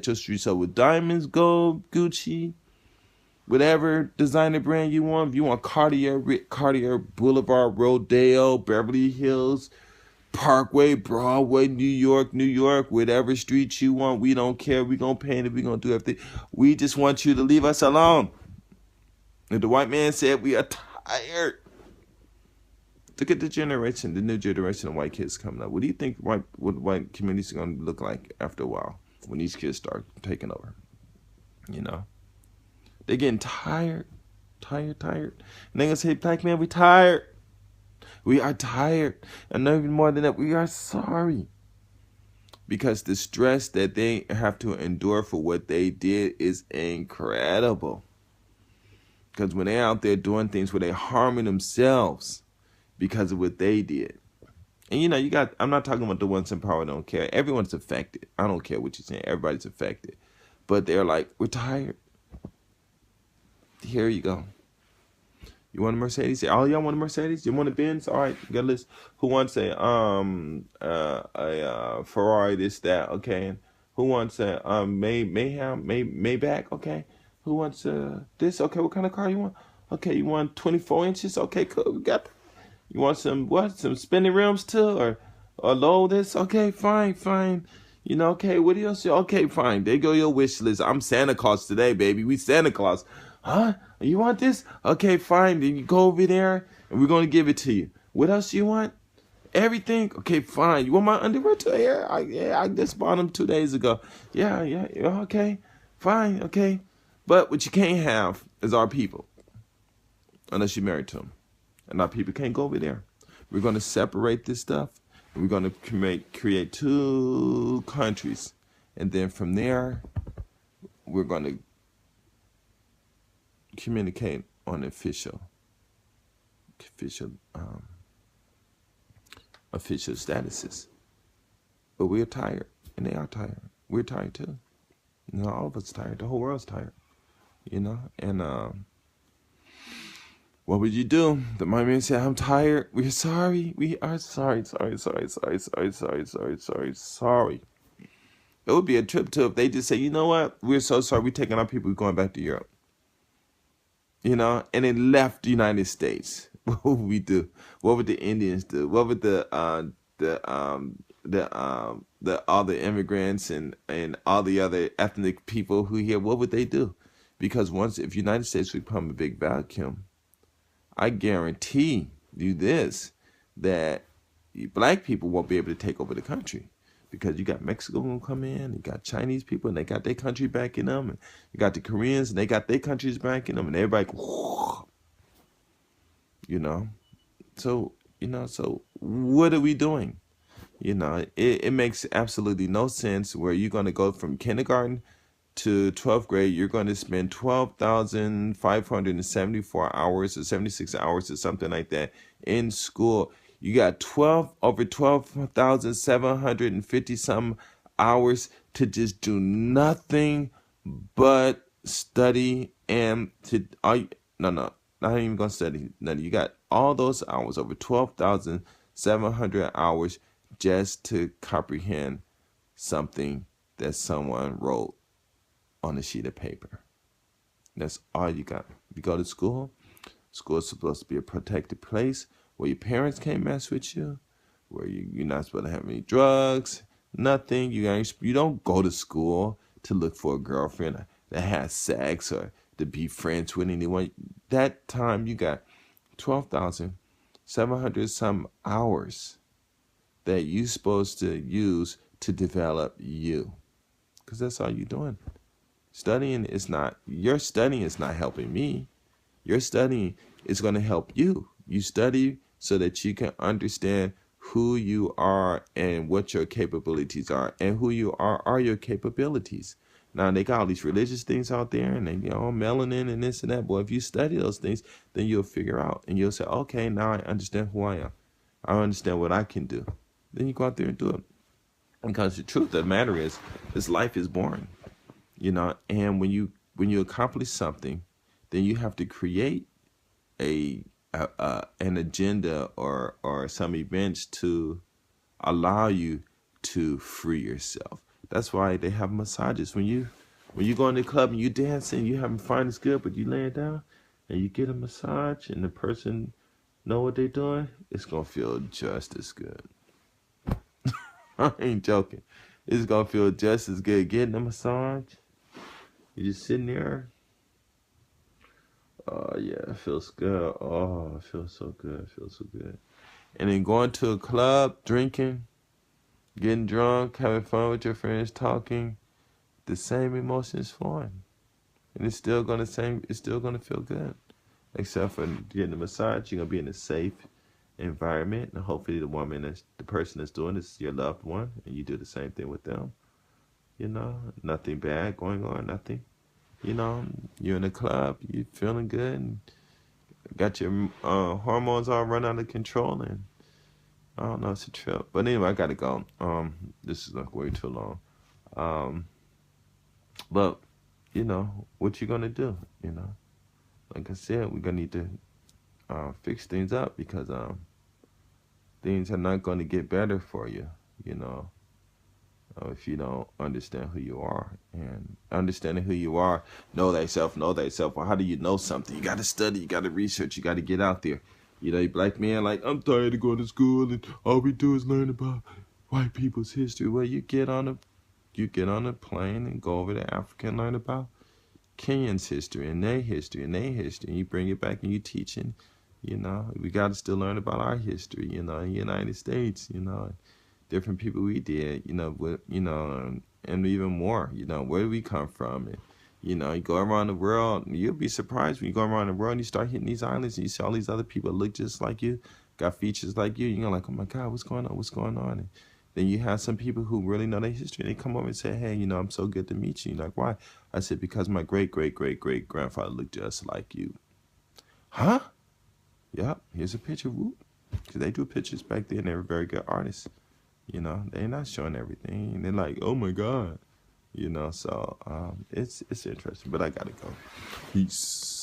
your streets up with diamonds, gold, Gucci, whatever designer brand you want. If you want Cartier Boulevard, Rodeo, Beverly Hills, Parkway, Broadway, New York, whatever street you want, we don't care. We're going to paint it. We're going to do everything. We just want you to leave us alone. And the white man said, we are tired. Look at the new generation of white kids coming up. What do you think what white communities are going to look like after a while when these kids start taking over? You know? They're getting tired. And they're going to say, black man, we tired. We are tired. And even more than that, we are sorry. Because the stress that they have to endure for what they did is incredible. Because when they're out there doing things where they're harming themselves because of what they did. And I'm not talking about the ones in power that don't care. Everyone's affected. I don't care what you're saying. Everybody's affected. But they're like, we're tired. Here you go. You want a Mercedes? Oh, y'all want a Mercedes? You want a Benz? All right, you got a list. Who wants a Ferrari? This, that, okay. And who wants a Maybach? Okay. Who wants this? Okay, what kind of car you want? Okay, you want 24 inches? Okay, cool. We got. You want some spinning rims too, or low this? Okay, fine. Okay, what else? Okay, fine. There go your wish list. I'm Santa Claus today, baby. We Santa Claus. Huh? You want this? Okay, fine. Then you go over there, and we're gonna give it to you. What else do you want? Everything? Okay, fine. You want my underwear too? Yeah, I just bought them 2 days ago. Yeah, okay, fine, okay. But what you can't have is our people, unless you're married to them. And our people can't go over there. We're going to separate this stuff. And we're going to create 2 countries. And then from there, we're going to communicate on official statuses. But we're tired. And they are tired. We're tired too. All of us are tired. The whole world's tired. And what would you do? The white man said, I'm tired. We're sorry. We are sorry. Sorry. It would be a trip too if they just say, you know what? We're so sorry. We're taking our people going back to Europe. And it left the United States. What would we do? What would the Indians do? What would the all the immigrants and all the other ethnic people who here? What would they do? Because if United States become a big vacuum, I guarantee you this, that black people won't be able to take over the country. Because you got Mexico going to come in, you got Chinese people, and they got their country backing them, and you got the Koreans, and they got their countries backing them, and everybody, So, so what are we doing? It makes absolutely no sense where you're going to go from kindergarten to 12th grade, you're going to spend 12,574 hours or 76 hours or something like that in school. You got over 12,750 some hours to just do nothing but study and to are you, no no not even gonna study nothing. You got all those hours, over 12,700 hours, just to comprehend something that someone wrote on a sheet of paper. That's all you got. You go to school. School is supposed to be a protected place where your parents can't mess with you, where you're not supposed to have any drugs, nothing. You don't go to school to look for a girlfriend that has sex or to be friends with anyone. That time you got 12,700 some hours that you supposed to use to develop you, because that's all you're doing. Your studying is not helping me. Your studying is going to help you. You study so that you can understand who you are and what your capabilities are, and who you are your capabilities. Now they got all these religious things out there, and they melanin and this and that. Boy, if you study those things, then you'll figure out, and you'll say, okay, now I understand who I am. I understand what I can do. Then you go out there and do it. Because the truth of the matter is, this life is boring, And when you accomplish something, then you have to create an agenda or some events to allow you to free yourself. That's why they have massages. When you go in the club and you dancing, you having fun, it's good, but you laying down and you get a massage and the person know what they're doing, it's gonna feel just as good. I ain't joking. It's gonna feel just as good getting a massage. You're just sitting there. Oh yeah, it feels good. Oh, it feels so good. It feels so good. And then going to a club, drinking, getting drunk, having fun with your friends, talking, the same emotions flowing. And it's still gonna feel good. Except for getting a massage, you're gonna be in a safe environment, and hopefully the person that's doing this is your loved one, and you do the same thing with them. Nothing bad going on, nothing. You're in a club, you feeling good, and got your hormones all run out of control, and I don't know, it's a trip. But anyway, I gotta go. This is like way too long. Um, but what you gonna do? Like I said, we're gonna need to fix things up, because things are not gonna get better for you. You know, if you don't understand who you are. And understanding who you are, know thyself, know thyself. Well, how do you know something? You got to study, you got to research, you got to get out there. You black man, like, I'm tired of going to school and all we do is learn about white people's history. Well, you get on a plane and go over to Africa and learn about Kenyans' history and their history and their history. And you bring it back and you teaching. We got to still learn about our history, in the United States, different people we did, and even more, where do we come from? And, you go around the world, and you'll be surprised when you go around the world and you start hitting these islands and you see all these other people that look just like you, got features like you, you're like, oh my God, what's going on? What's going on? And then you have some people who really know their history, and they come over and say, hey, I'm so good to meet you. You're like, why? I said, because my great, great, great, great grandfather looked just like you. Huh? Yep, here's a picture. Whoop. Because they do pictures back then. They were very good artists. They're not showing everything. They're like, oh my God. So it's interesting. But I gotta go. Peace.